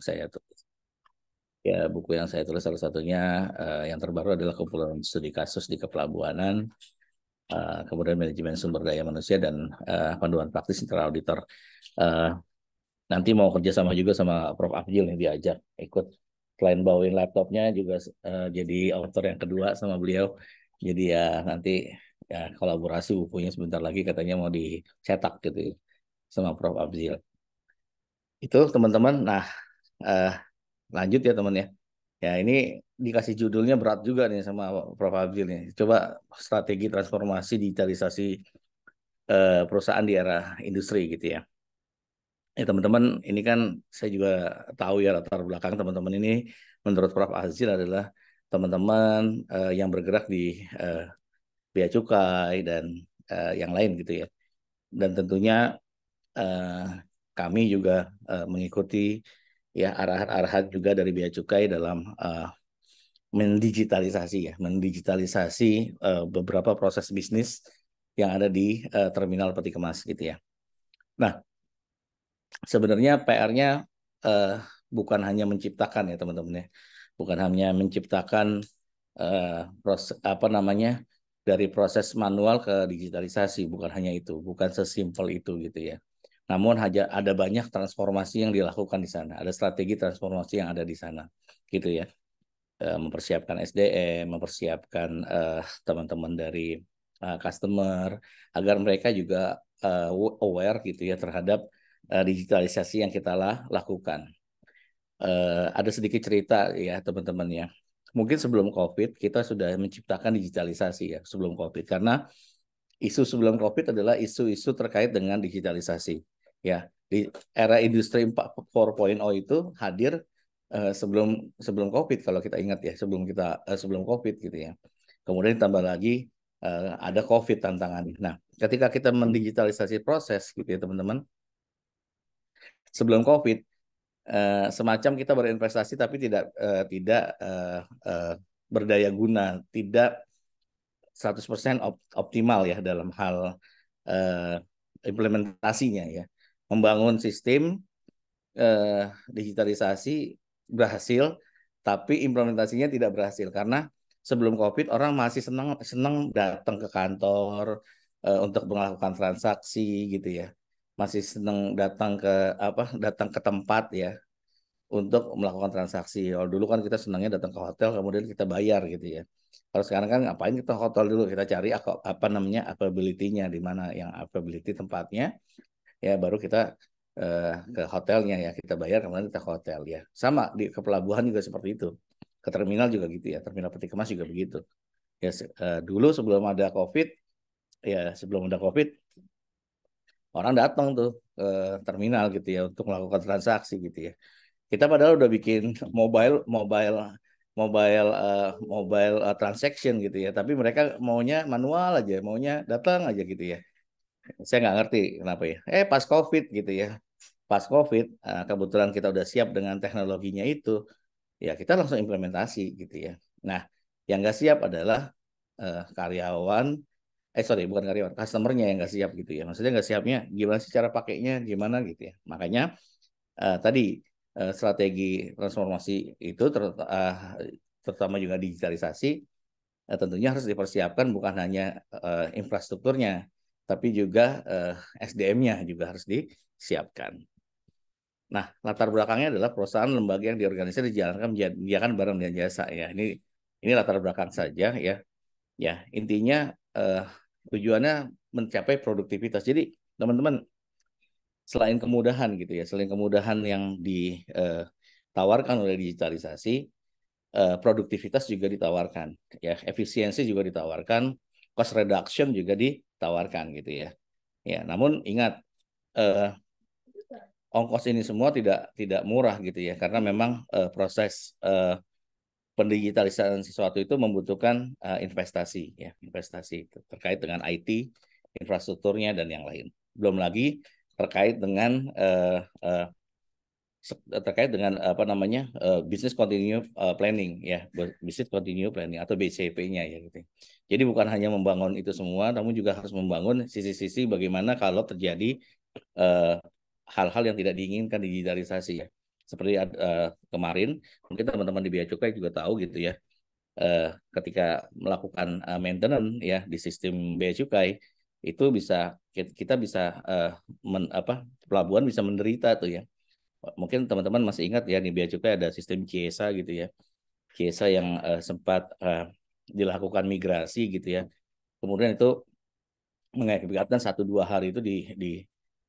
saya tulis. Ya, buku yang saya tulis salah satunya yang terbaru adalah kumpulan studi kasus di kepelabuhanan, kemudian manajemen sumber daya manusia dan panduan praktis internal auditor. Uh, Nanti mau kerjasama juga sama Prof. Afjil yang diajak ikut. Selain bawain laptopnya juga jadi author yang kedua sama beliau. Jadi ya nanti ya kolaborasi bukunya sebentar lagi katanya mau dicetak gitu ya, sama Prof. Afzil. Itu teman-teman. Nah, eh, lanjut ya teman ya. Ya ini dikasih judulnya berat juga nih sama Prof. Abdil nih. Coba strategi transformasi digitalisasi perusahaan di era industri gitu ya. Ya teman-teman, ini kan saya juga tahu ya latar belakang teman-teman ini menurut Prof. Azil adalah teman-teman yang bergerak di bea cukai dan yang lain gitu ya. Dan tentunya eh, kami juga mengikuti ya arahan-arahan juga dari bea cukai dalam mendigitalisasi beberapa proses bisnis yang ada di terminal peti kemas gitu ya. Nah, sebenarnya PR-nya eh, bukan hanya menciptakan ya teman-teman ya, bukan hanya menciptakan proses apa namanya dari proses manual ke digitalisasi, bukan hanya itu, bukan sesimpel itu gitu ya. Namun ada banyak transformasi yang dilakukan di sana, ada strategi transformasi yang ada di sana, gitu ya. Mempersiapkan SDM, mempersiapkan teman-teman dari customer agar mereka juga aware gitu ya terhadap digitalisasi yang kita lakukan. Ada sedikit cerita ya teman-teman ya. Mungkin sebelum COVID kita sudah menciptakan digitalisasi ya sebelum COVID karena isu sebelum COVID adalah isu-isu terkait dengan digitalisasi. Ya, di era industri 4.0 itu hadir sebelum sebelum COVID kalau kita ingat ya, sebelum COVID gitu ya. Kemudian tambah lagi ada COVID tantangannya. Nah, ketika kita mendigitalisasi proses gitu ya teman-teman, sebelum COVID semacam kita berinvestasi tapi tidak berdaya guna, tidak 100% optimal ya dalam hal uh, implementasinya ya. Membangun sistem digitalisasi berhasil, tapi implementasinya tidak berhasil karena sebelum COVID orang masih senang senang datang ke kantor untuk melakukan transaksi gitu ya. Masih senang datang ke tempat ya untuk melakukan transaksi. Kalau dulu kan kita senangnya datang ke hotel kemudian kita bayar gitu ya. Kalau sekarang kan ngapain kita ke hotel dulu, kita cari apa namanya availability-nya di mana yang availability tempatnya ya baru kita ke hotelnya ya kita bayar kemudian kita ke hotel ya. Sama ke pelabuhan juga seperti itu. Ke terminal juga gitu ya. Terminal peti kemas juga begitu. Ya dulu sebelum ada Covid orang datang tuh ke terminal gitu ya untuk melakukan transaksi gitu ya. Kita padahal udah bikin mobile mobile mobile transaction gitu ya, tapi mereka maunya manual aja, maunya datang aja gitu ya. Saya nggak ngerti kenapa ya. Pas COVID gitu ya, pas COVID kebetulan kita udah siap dengan teknologinya itu, ya kita langsung implementasi gitu ya. Nah, yang nggak siap adalah karyawan, bukan karyawan, customernya yang nggak siap gitu ya. Maksudnya nggak siapnya gimana sih cara pakainya, gimana gitu ya. Makanya tadi strategi transformasi itu terutama juga digitalisasi tentunya harus dipersiapkan bukan hanya infrastrukturnya tapi juga SDM-nya juga harus disiapkan. Nah, latar belakangnya adalah perusahaan lembaga yang diorganisasi dijalankan menyediakan barang dan jasa ya. Ini latar belakang saja ya. Ya, intinya tujuannya mencapai produktivitas. Jadi, teman-teman selain kemudahan gitu ya, selain kemudahan yang ditawarkan oleh digitalisasi, produktivitas juga ditawarkan, ya, efisiensi juga ditawarkan, cost reduction juga ditawarkan gitu ya. Ya, namun ingat ongkos ini semua tidak tidak murah gitu ya, karena memang proses pendigitalisasi sesuatu itu membutuhkan investasi ya, investasi terkait dengan IT, infrastrukturnya dan yang lain. Belum lagi terkait dengan apa namanya business continue planning ya, business continue planning atau BCP-nya ya gitu. Jadi bukan hanya membangun itu semua, namun juga harus membangun sisi-sisi bagaimana kalau terjadi hal-hal yang tidak diinginkan digitalisasi ya. Seperti kemarin, mungkin teman-teman di Bea Cukai juga tahu gitu ya, ketika melakukan maintenance ya di sistem Bea Cukai, itu bisa kita bisa pelabuhan bisa menderita tuh ya. Mungkin teman-teman masih ingat ya di Bea Cukai ada sistem Ciesa gitu ya. Ciesa yang sempat dilakukan migrasi gitu ya. Kemudian itu mengakibatkan 1-2 hari itu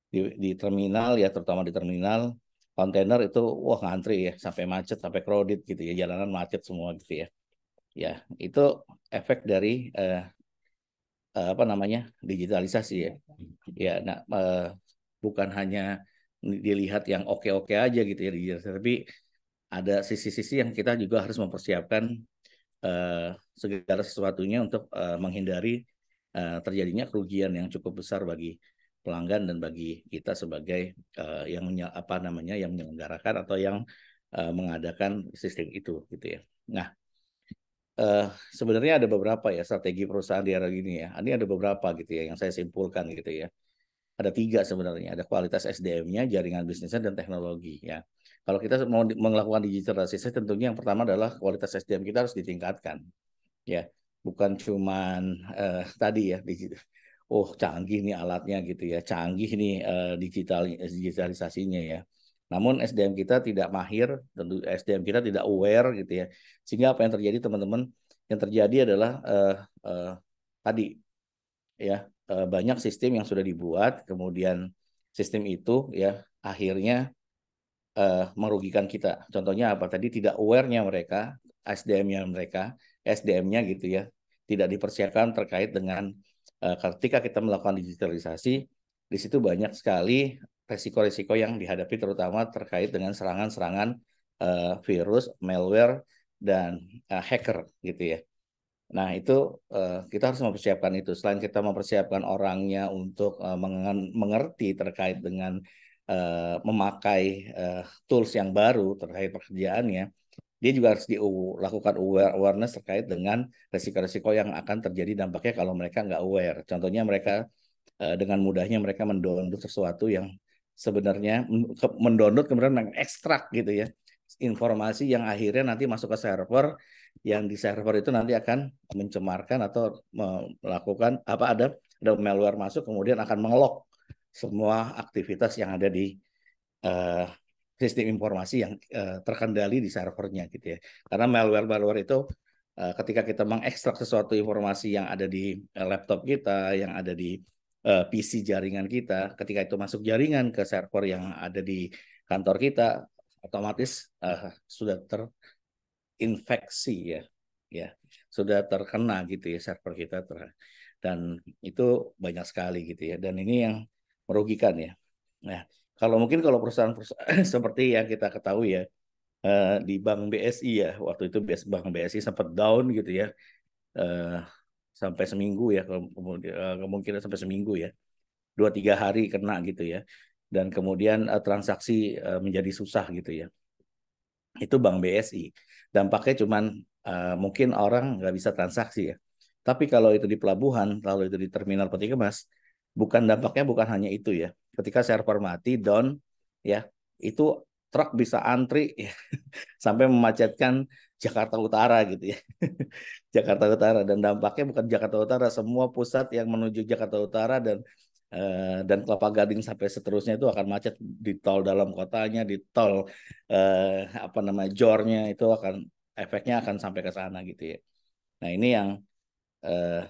di terminal ya, terutama di terminal kontainer itu wah ngantri ya, sampai macet, sampai crowded gitu ya, jalanan macet semua gitu ya. Ya, itu efek dari apa namanya, digitalisasi ya. Ya, nah bukan hanya dilihat yang oke-oke aja gitu ya digitalisasi, tapi ada sisi-sisi yang kita juga harus mempersiapkan segala sesuatunya untuk menghindari terjadinya kerugian yang cukup besar bagi pelanggan dan bagi kita sebagai yang apa namanya, yang menyelenggarakan atau yang mengadakan sistem itu gitu ya. Nah, sebenarnya ada beberapa ya strategi perusahaan di era gini ya. Ini ada beberapa gitu ya yang saya simpulkan gitu ya. Ada 3 sebenarnya. Ada kualitas SDM-nya, jaringan bisnisnya, dan teknologi ya. Kalau kita mau melakukan digitalisasi, tentunya yang pertama adalah kualitas SDM kita harus ditingkatkan ya. Bukan cuman tadi ya oh canggih nih alatnya gitu ya, canggih nih digitalisasinya ya. Namun SDM kita tidak mahir, tentu SDM kita tidak aware gitu ya. Sehingga apa yang terjadi teman-teman? Yang terjadi adalah tadi ya, banyak sistem yang sudah dibuat, kemudian sistem itu ya akhirnya merugikan kita. Contohnya apa? Tadi tidak aware-nya mereka, SDM-nya gitu ya, tidak dipersiapkan terkait dengan ketika kita melakukan digitalisasi, di situ banyak sekali resiko-resiko yang dihadapi, terutama terkait dengan serangan-serangan virus, malware, dan hacker gitu ya. Nah, itu kita harus mempersiapkan itu. Selain kita mempersiapkan orangnya untuk mengerti terkait dengan memakai tools yang baru terkait pekerjaannya, dia juga harus dilakukan awareness terkait dengan resiko-resiko yang akan terjadi dampaknya kalau mereka nggak aware. Contohnya mereka dengan mudahnya mereka mendownload sesuatu yang sebenarnya mendownload kemudian mengekstrak gitu ya informasi yang akhirnya nanti masuk ke server, yang di server itu nanti akan mencemarkan atau melakukan apa, ada malware masuk kemudian akan mengelok semua aktivitas yang ada di uh, sistem informasi yang terkendali di servernya gitu ya. Karena malware itu ketika kita mengekstrak sesuatu informasi yang ada di laptop kita, yang ada di PC jaringan kita, ketika itu masuk jaringan ke server yang ada di kantor kita, otomatis sudah terinfeksi ya, ya sudah terkena gitu ya server kita dan itu banyak sekali gitu ya, dan ini yang merugikan ya. Nah, kalau perusahaan seperti yang kita ketahui ya, di Bank BSI ya, waktu itu Bank BSI sempat down gitu ya, eh, sampai seminggu ya, kemungkinan sampai seminggu ya, 2-3 hari kena gitu ya, dan kemudian transaksi menjadi susah gitu ya. Itu Bank BSI. Dampaknya cuman mungkin orang nggak bisa transaksi ya. Tapi kalau itu di pelabuhan, kalau itu di terminal peti kemas, dampaknya bukan hanya itu ya. Ketika server mati, down, ya, itu truk bisa antri ya, sampai memacetkan Jakarta Utara gitu ya. Jakarta Utara, dan dampaknya bukan Jakarta Utara, semua pusat yang menuju Jakarta Utara dan Kelapa Gading sampai seterusnya itu akan macet di tol dalam kotanya, di tol apa namanya jornya, itu akan efeknya akan sampai ke sana gitu ya. Nah, ini yang eh,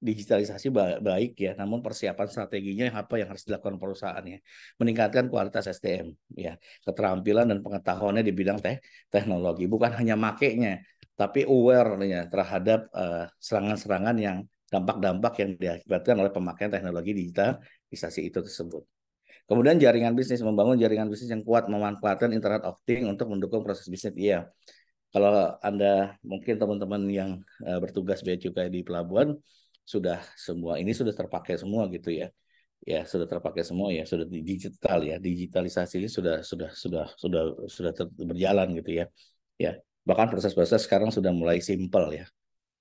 digitalisasi baik ya, namun persiapan strateginya apa yang harus dilakukan perusahaan ya, meningkatkan kualitas SDM ya, keterampilan dan pengetahuannya di bidang teknologi, bukan hanya makainya, tapi aware-nya terhadap serangan-serangan yang dampak-dampak yang diakibatkan oleh pemakaian teknologi digitalisasi itu tersebut. Kemudian jaringan bisnis, membangun jaringan bisnis yang kuat, memanfaatkan Internet of Things untuk mendukung proses bisnis. Iya, kalau Anda mungkin teman-teman yang bertugas bea cukai di pelabuhan, sudah semua ini sudah terpakai semua gitu ya. Ya, sudah terpakai semua ya, sudah digital ya. Digitalisasi ini sudah berjalan gitu ya. Ya, bahkan proses-proses sekarang sudah mulai simpel ya.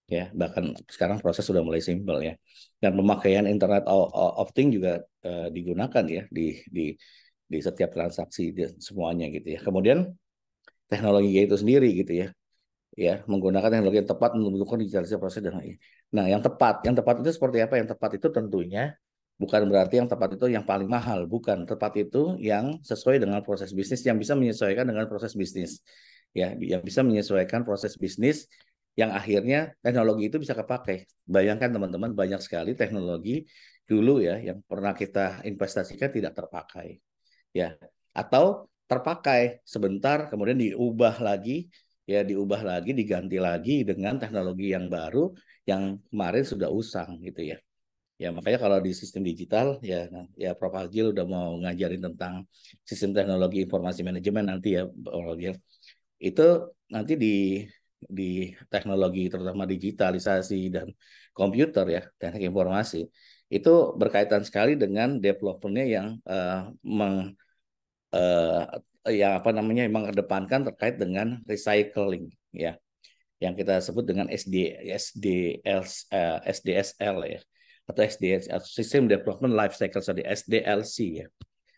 Ya, bahkan sekarang proses sudah mulai simpel ya. Dan pemakaian Internet of Things juga digunakan ya di di setiap transaksi semuanya gitu ya. Kemudian teknologi itu sendiri gitu ya menggunakan teknologi yang tepat untuk mendukung digitalisasi proses dan lain. Nah, yang tepat itu seperti apa? Yang tepat itu tentunya bukan berarti yang tepat itu yang paling mahal, bukan. Tepat itu yang sesuai dengan proses bisnis, yang bisa menyesuaikan dengan proses bisnis, ya, yang bisa menyesuaikan proses bisnis, yang akhirnya teknologi itu bisa kepakai. Bayangkan teman-teman, banyak sekali teknologi dulu ya yang pernah kita investasikan tidak terpakai, ya, atau terpakai sebentar kemudian diubah lagi, diganti lagi dengan teknologi yang baru yang kemarin sudah usang gitu ya. Ya makanya kalau di sistem digital ya Prof. Agil udah mau ngajarin tentang sistem teknologi informasi manajemen nanti ya Prof. Agil. Itu nanti di teknologi terutama digitalisasi dan komputer ya, teknik informasi itu berkaitan sekali dengan developmentnya yang yang apa namanya mengedepankan terkait dengan recycling ya, yang kita sebut dengan SDSL ya, atau SDSL System Development Life Cycle, sorry, SDLC ya,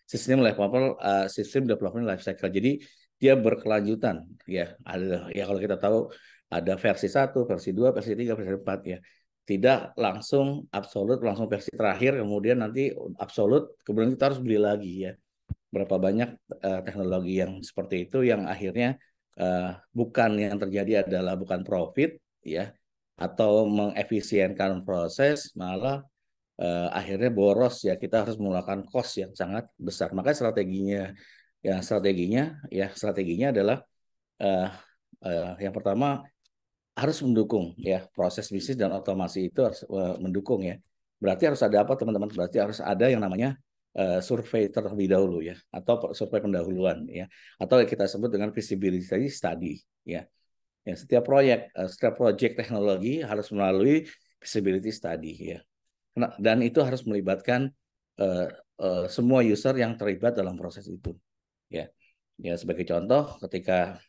System Development Life Cycle. Jadi dia berkelanjutan ya, ada ya, kalau kita tahu ada versi 1, versi 2, versi 3, versi 4 ya. Tidak langsung absolut langsung versi terakhir kemudian nanti absolut kemudian kita harus beli lagi ya. Berapa banyak teknologi yang seperti itu yang akhirnya bukan yang terjadi adalah bukan profit ya, atau mengefisienkan proses, malah akhirnya boros ya, kita harus menggunakan cost yang sangat besar. Makanya strateginya adalah uh, yang pertama harus mendukung ya proses bisnis dan otomasi itu harus mendukung ya. Berarti harus ada apa teman-teman? Berarti harus ada yang namanya survei terlebih dahulu ya, atau survei pendahuluan ya, atau yang kita sebut dengan feasibility study ya. Ya setiap proyek teknologi harus melalui feasibility study ya. Dan itu harus melibatkan uh, semua user yang terlibat dalam proses itu ya. Ya sebagai contoh ketika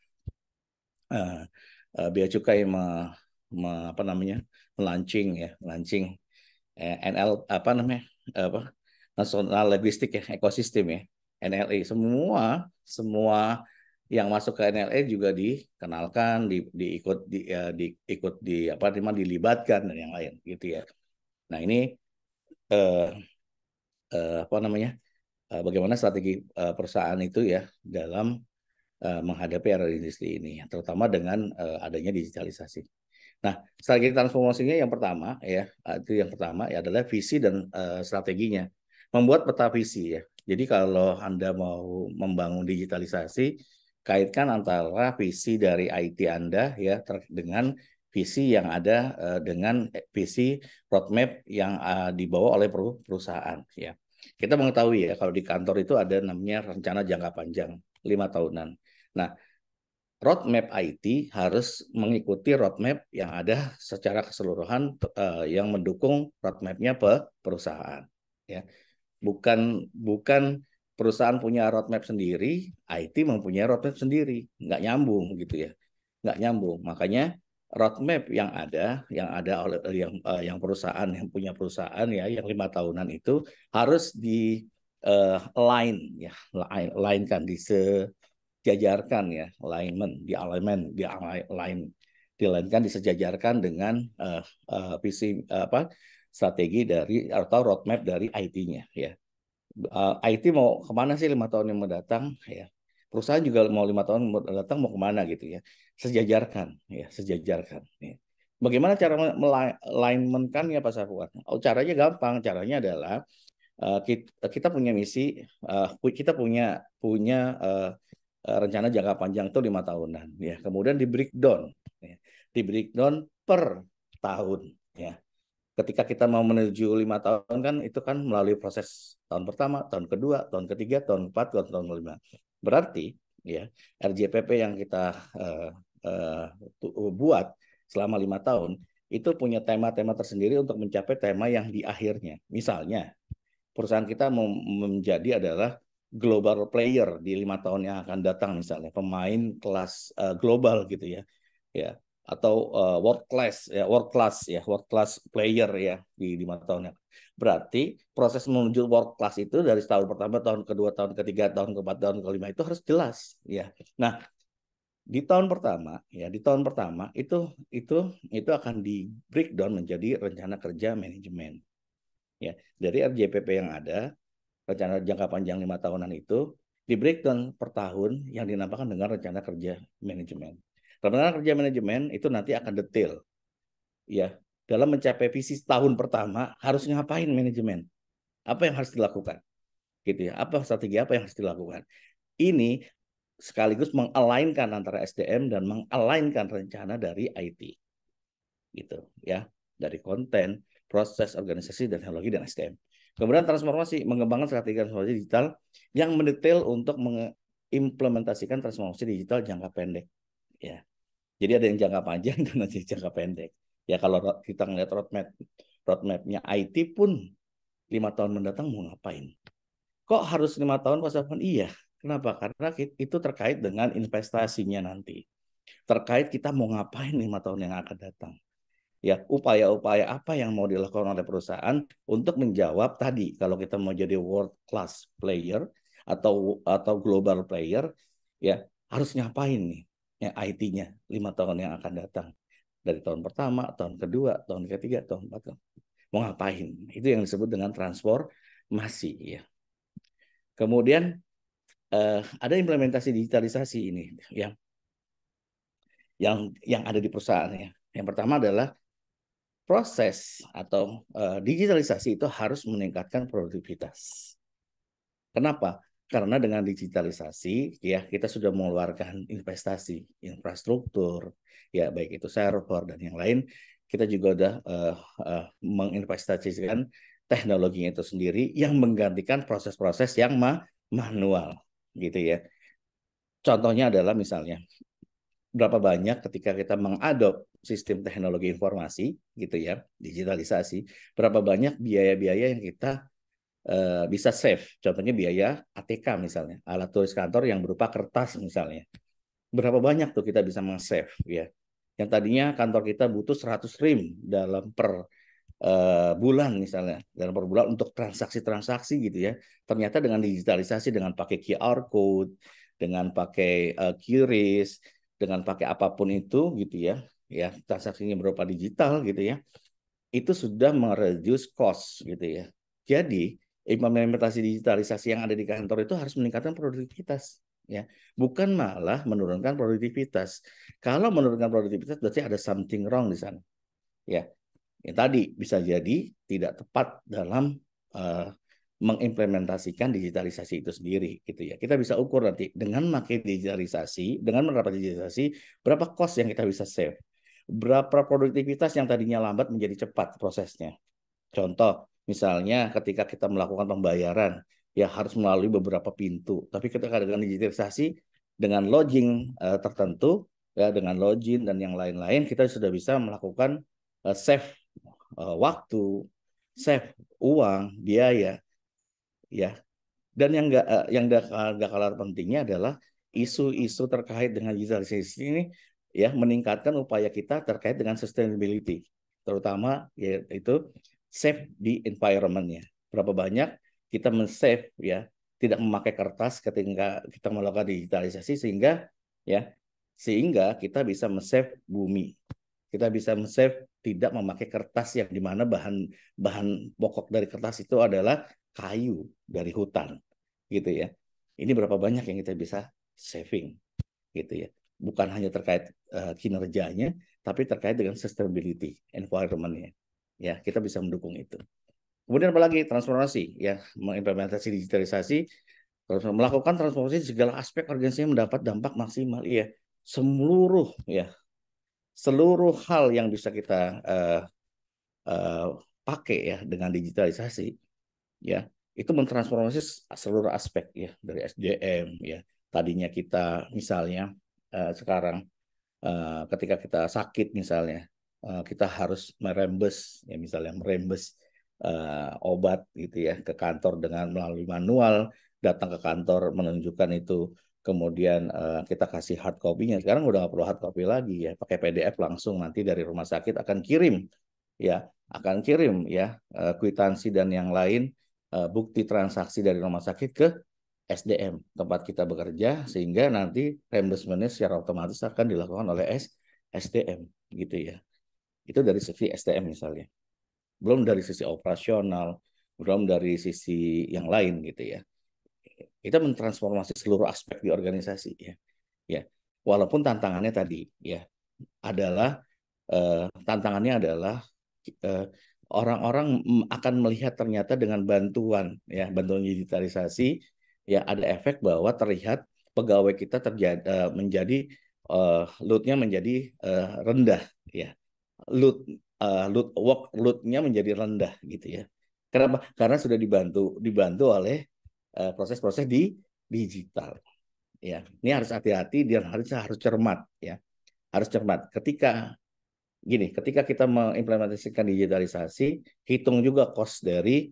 Bea Cukai apa namanya launching NL apa namanya apa National Logistik ya Ekosistem ya, NLE, semua yang masuk ke NLE juga dikenalkan, diikut di apa namanya dilibatkan dan yang lain gitu ya. Nah ini eh, apa namanya bagaimana strategi perusahaan itu ya dalam menghadapi era industri ini, terutama dengan adanya digitalisasi. Nah, strategi transformasinya yang pertama ya adalah visi dan strateginya. Membuat peta visi ya. Jadi kalau Anda mau membangun digitalisasi, kaitkan antara visi dari IT Anda ya dengan visi yang ada dengan visi roadmap yang dibawa oleh perusahaan ya. Kita mengetahui ya kalau di kantor itu ada namanya rencana jangka panjang 5 tahunan. Nah, roadmap IT harus mengikuti roadmap yang ada secara keseluruhan yang mendukung roadmapnya perusahaan. Ya, bukan perusahaan punya roadmap sendiri, IT mempunyai roadmap sendiri, nggak nyambung gitu ya, nggak nyambung. Makanya roadmap yang ada oleh yang perusahaan yang punya perusahaan ya yang 5 tahunan itu harus di line ya, line kan disejajarkan ya, dilainkan disejajarkan dengan visi strategi dari atau roadmap dari IT-nya ya. IT mau kemana sih 5 tahun yang mendatang ya, perusahaan juga mau 5 tahun mendatang mau kemana gitu ya, sejajarkan ya. Bagaimana cara melainmentkannya Pak Safwan? Caranya gampang, caranya adalah kita punya misi, kita punya rencana jangka panjang itu 5 tahunan ya, kemudian di breakdown per tahun ya. Ketika kita mau menuju 5 tahun kan itu kan melalui proses tahun pertama, tahun kedua, tahun ketiga, tahun keempat, tahun kelima. Berarti ya RJPP yang kita buat selama 5 tahun itu punya tema-tema tersendiri untuk mencapai tema yang di akhirnya. Misalnya perusahaan kita mau menjadi adalah global player di 5 tahun yang akan datang, misalnya pemain kelas global gitu ya. Ya, world class player ya di 5 tahun yang. Berarti proses menuju world class itu dari tahun pertama, tahun kedua, tahun ketiga, tahun keempat, tahun kelima itu harus jelas ya. Nah, di tahun pertama itu akan di breakdown menjadi rencana kerja manajemen ya. Dari RJPP yang ada, rencana jangka panjang 5 tahunan itu di breakdown per tahun yang dinamakan dengan rencana kerja manajemen. Rencana kerja manajemen itu nanti akan detail ya, dalam mencapai visi tahun pertama harus ngapain manajemen, apa yang harus dilakukan gitu ya, apa strategi apa yang harus dilakukan. Ini sekaligus mengalainkan antara SDM dan mengalainkan rencana dari IT gitu ya, dari konten, proses, organisasi, dan teknologi, dan SDM. Kemudian transformasi, mengembangkan strategi transformasi digital yang mendetail untuk mengimplementasikan transformasi digital jangka pendek ya. Jadi ada yang jangka panjang dan ada yang jangka pendek. Ya kalau kita ngeliat roadmapnya IT pun 5 tahun mendatang mau ngapain? Kok harus 5 tahun Pak Safwan? Iya. Kenapa? Karena itu terkait dengan investasinya nanti. Terkait kita mau ngapain 5 tahun yang akan datang. Ya, upaya-upaya apa yang mau dilakukan oleh perusahaan untuk menjawab tadi. Kalau kita mau jadi world class player atau global player, ya harus ngapain nih? Ya, IT-nya 5 tahun yang akan datang. Dari tahun pertama, tahun kedua, tahun ketiga, tahun keempat. Mau ngapain? Itu yang disebut dengan transformasi. Ya. Kemudian ada implementasi digitalisasi ini yang ada di perusahaannya. Yang pertama adalah proses atau digitalisasi itu harus meningkatkan produktivitas. Kenapa? Karena dengan digitalisasi ya kita sudah mengeluarkan investasi infrastruktur ya, baik itu server dan yang lain. Kita juga sudah menginvestasikan teknologinya itu sendiri yang menggantikan proses-proses yang manual gitu ya. Contohnya adalah misalnya berapa banyak ketika kita mengadop sistem teknologi informasi gitu ya, digitalisasi, berapa banyak biaya-biaya yang kita bisa save. Contohnya biaya ATK misalnya, alat tulis kantor yang berupa kertas misalnya. Berapa banyak tuh kita bisa meng-save ya. Yang tadinya kantor kita butuh 100 rim dalam per bulan misalnya, dalam per bulan untuk transaksi-transaksi gitu ya. Ternyata dengan digitalisasi, dengan pakai QR code, dengan pakai QRIS, dengan pakai apapun itu gitu ya, transaksinya berupa digital gitu ya, itu sudah mereduce cost gitu ya. Jadi implementasi digitalisasi yang ada di kantor itu harus meningkatkan produktivitas ya, bukan malah menurunkan produktivitas. Kalau menurunkan produktivitas berarti ada something wrong di sana ya. Yang tadi bisa jadi tidak tepat dalam mengimplementasikan digitalisasi itu sendiri gitu ya. Kita bisa ukur nanti dengan memakai digitalisasi, dengan menerapkan digitalisasi, berapa cost yang kita bisa save, berapa produktivitas yang tadinya lambat menjadi cepat prosesnya. Contoh, misalnya ketika kita melakukan pembayaran, ya harus melalui beberapa pintu. Tapi ketika dengan digitalisasi, dengan login tertentu, ya dengan login dan yang lain-lain, kita sudah bisa melakukan save waktu, save uang, biaya, ya. Dan yang gak kalah pentingnya adalah isu-isu terkait dengan digitalisasi ini ya, meningkatkan upaya kita terkait dengan sustainability, terutama yaitu save di environment-nya. Berapa banyak kita men-save ya, tidak memakai kertas ketika kita melakukan digitalisasi sehingga kita bisa men-save bumi. Kita bisa men-save tidak memakai kertas yang dimana bahan pokok dari kertas itu adalah kayu dari hutan gitu ya. Ini berapa banyak yang kita bisa saving gitu ya. Bukan hanya terkait kinerjanya, tapi terkait dengan sustainability, environment-nya. Ya, kita bisa mendukung itu. Kemudian apalagi transformasi ya, mengimplementasi digitalisasi, melakukan transformasi segala aspek organisasi mendapat dampak maksimal ya. Seluruh hal yang bisa kita pakai ya dengan digitalisasi ya, itu mentransformasi seluruh aspek ya, dari SDM ya. Tadinya kita misalnya sekarang ketika kita sakit misalnya, kita harus merembes obat gitu ya ke kantor dengan melalui manual, datang ke kantor menunjukkan itu kemudian kita kasih hard copy-nya. Sekarang udah nggak perlu hard copy lagi ya, pakai PDF langsung nanti dari rumah sakit akan kirim ya, kwitansi dan yang lain, bukti transaksi dari rumah sakit ke SDM tempat kita bekerja, sehingga nanti reimbursement-nya secara otomatis akan dilakukan oleh SDM gitu ya. Itu dari sisi SDM misalnya. Belum dari sisi operasional, belum dari sisi yang lain gitu ya. Kita mentransformasi seluruh aspek di organisasi ya. Ya. Walaupun tantangannya tadi ya adalah tantangannya adalah orang-orang akan melihat ternyata dengan bantuan digitalisasi ya ada efek bahwa terlihat pegawai kita menjadi load-nya menjadi rendah ya. Load-nya menjadi rendah gitu ya. Kenapa? Karena sudah dibantu oleh proses-proses di digital ya. Ini harus hati-hati dan harus cermat ya. Harus cermat. Ketika kita mengimplementasikan digitalisasi, hitung juga cost dari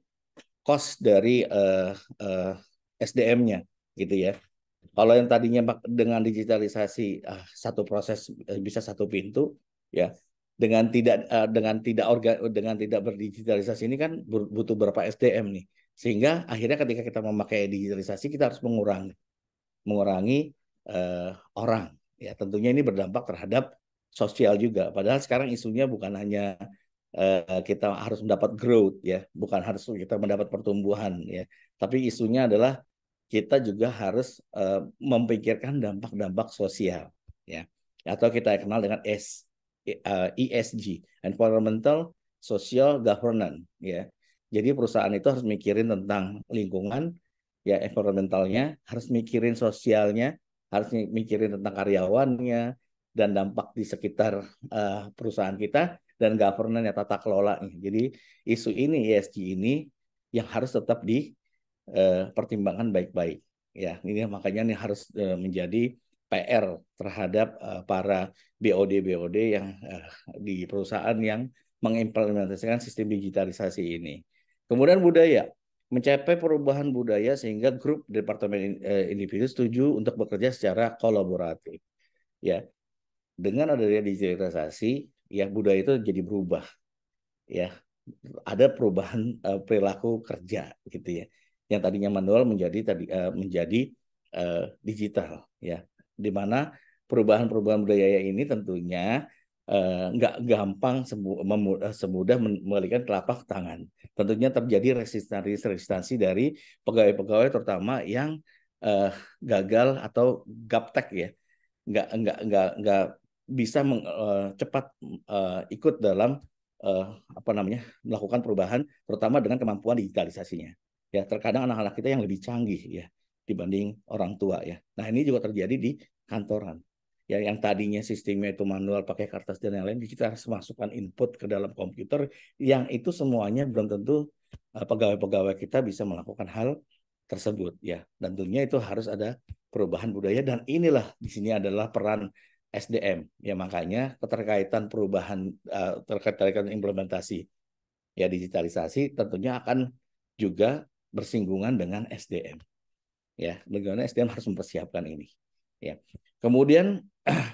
SDM-nya gitu ya. Kalau yang tadinya dengan digitalisasi satu proses bisa satu pintu ya, dengan tidak berdigitalisasi ini kan butuh berapa SDM nih. Sehingga akhirnya ketika kita memakai digitalisasi kita harus mengurangi orang ya. Tentunya ini berdampak terhadap sosial juga. Padahal sekarang isunya bukan hanya kita harus mendapat growth ya, bukan harus kita mendapat pertumbuhan ya, tapi isunya adalah kita juga harus memikirkan dampak-dampak sosial ya, atau kita kenal dengan ESG, Environmental Social Governance ya. Jadi perusahaan itu harus mikirin tentang lingkungan ya, environmentalnya, harus mikirin sosialnya, harus mikirin tentang karyawannya dan dampak di sekitar perusahaan kita, dan governance ya, tata kelolanya. Jadi isu ini, ESG ini yang harus tetap dipertimbangkan baik-baik ya. Ini makanya ini harus menjadi PR terhadap para BOD yang di perusahaan yang mengimplementasikan sistem digitalisasi ini. Kemudian budaya, mencapai perubahan budaya sehingga grup departemen individu setuju untuk bekerja secara kolaboratif ya. Dengan adanya digitalisasi ya, budaya itu jadi berubah ya, ada perubahan perilaku kerja gitu ya, yang tadinya manual menjadi digital ya, di mana perubahan budaya ini tentunya nggak gampang semudah membalikan telapak tangan. Tentunya terjadi resistansi dari pegawai-pegawai terutama yang gagal atau gaptek ya, nggak bisa cepat ikut dalam melakukan perubahan, terutama dengan kemampuan digitalisasinya. Ya, terkadang anak-anak kita yang lebih canggih ya dibanding orang tua ya. Nah, ini juga terjadi di kantoran. Ya, yang tadinya sistemnya itu manual pakai kertas dan yang lain, kita harus masukkan input ke dalam komputer, yang itu semuanya belum tentu pegawai-pegawai kita bisa melakukan hal tersebut ya. Dan tentunya itu harus ada perubahan budaya, dan inilah di sini adalah peran SDM ya. Makanya keterkaitan perubahan terkait implementasi ya digitalisasi tentunya akan juga bersinggungan dengan SDM ya. Bagaimana SDM harus mempersiapkan ini ya. Kemudian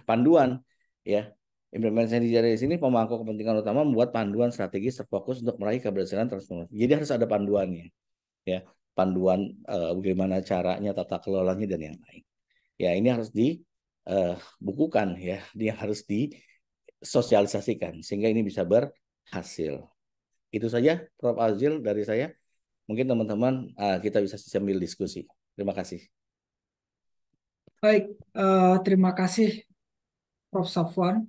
panduan ya, implementasi digitalisasi ini pemangku kepentingan utama membuat panduan strategis terfokus untuk meraih keberhasilan transformasi. Jadi harus ada panduannya ya, panduan bagaimana caranya, tata kelolanya dan yang lain ya. Ini harus dibukukan ya, dia harus disosialisasikan sehingga ini bisa berhasil. Itu saja Prof. Azil dari saya. Mungkin teman-teman kita bisa sambil diskusi. Terima kasih. Baik, terima kasih Prof. Safwan.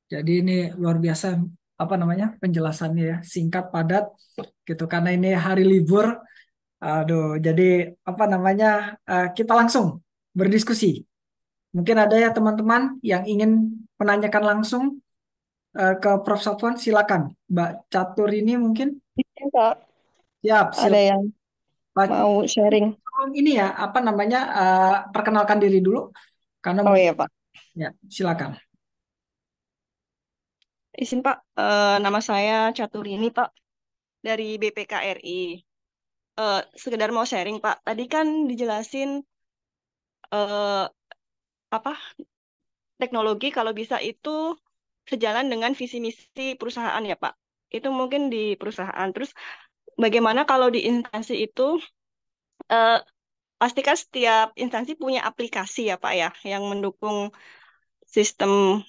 Jadi ini luar biasa apa namanya penjelasannya ya, singkat padat gitu karena ini hari libur. Aduh, jadi apa namanya kita langsung berdiskusi. Mungkin ada ya teman-teman yang ingin menanyakan langsung ke Prof. Safwan, silakan. Mbak Catur ini mungkin Iya, Kak. siap, Ada silakan. yang mau sharing. Ini ya apa namanya perkenalkan diri dulu karena Oh iya, Pak. ya silakan. Izin, Pak. Nama saya Caturini, Pak. Dari BPKRI. Sekedar mau sharing, Pak. Tadi kan dijelasin eh, apa teknologi kalau bisa itu sejalan dengan visi misi perusahaan ya Pak. Itu mungkin di perusahaan. Terus bagaimana kalau di instansi itu eh, pastikan setiap instansi punya aplikasi ya Pak ya yang mendukung sistem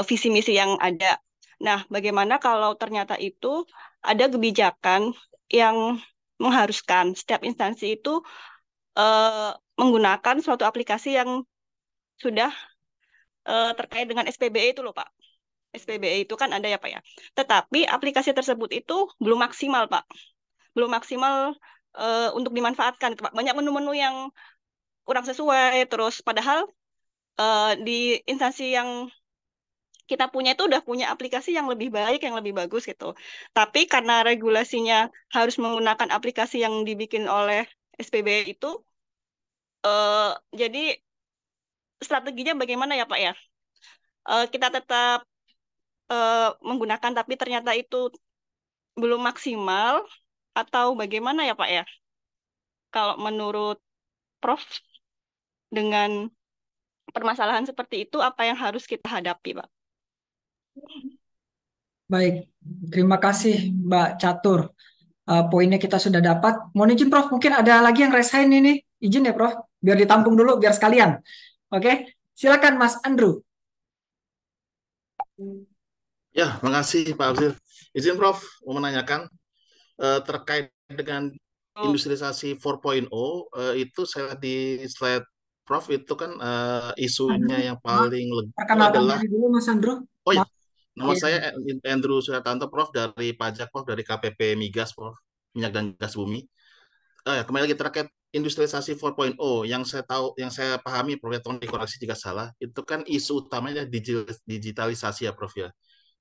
visi misi yang ada. Nah, bagaimana kalau ternyata itu ada kebijakan yang mengharuskan setiap instansi itu eh, menggunakan suatu aplikasi yang sudah terkait dengan SPBE itu loh Pak. SPBE itu kan ada ya Pak ya. Tetapi aplikasi tersebut itu belum maksimal Pak. Belum maksimal untuk dimanfaatkan Pak. Banyak menu-menu yang kurang sesuai. Terus padahal di instansi yang kita punya itu udah punya aplikasi yang lebih baik, yang lebih bagus gitu. Tapi karena regulasinya harus menggunakan aplikasi yang dibikin oleh SPBE itu, eh, jadi strateginya bagaimana ya Pak ya? Kita tetap menggunakan tapi ternyata itu belum maksimal atau bagaimana ya Pak ya? Kalau menurut Prof dengan permasalahan seperti itu apa yang harus kita hadapi, Pak? Baik, terima kasih Mbak Catur. Poinnya kita sudah dapat. Mohon izin Prof, mungkin ada lagi yang resign ini. Izin ya Prof, biar ditampung dulu, biar sekalian. Oke, silakan Mas Andrew. Ya, makasih Pak Abzil. Izin Prof, mau menanyakan terkait dengan industrialisasi 4.0 itu saya lihat di slide Prof itu kan isunya yang paling lega Perkenalkan adalah diri dulu Mas Andrew. oh ya, Maaf. nama Iya. saya Andrew Suryatanto Prof dari pajak Prof dari KPP Migas Prof, Minyak dan Gas Bumi. Kembali lagi terkait industrialisasi 4.0 yang saya tahu, yang saya pahami Prof, ya, tolong dikoreksi jika salah, itu kan isu utamanya digitalisasi ya Prof ya.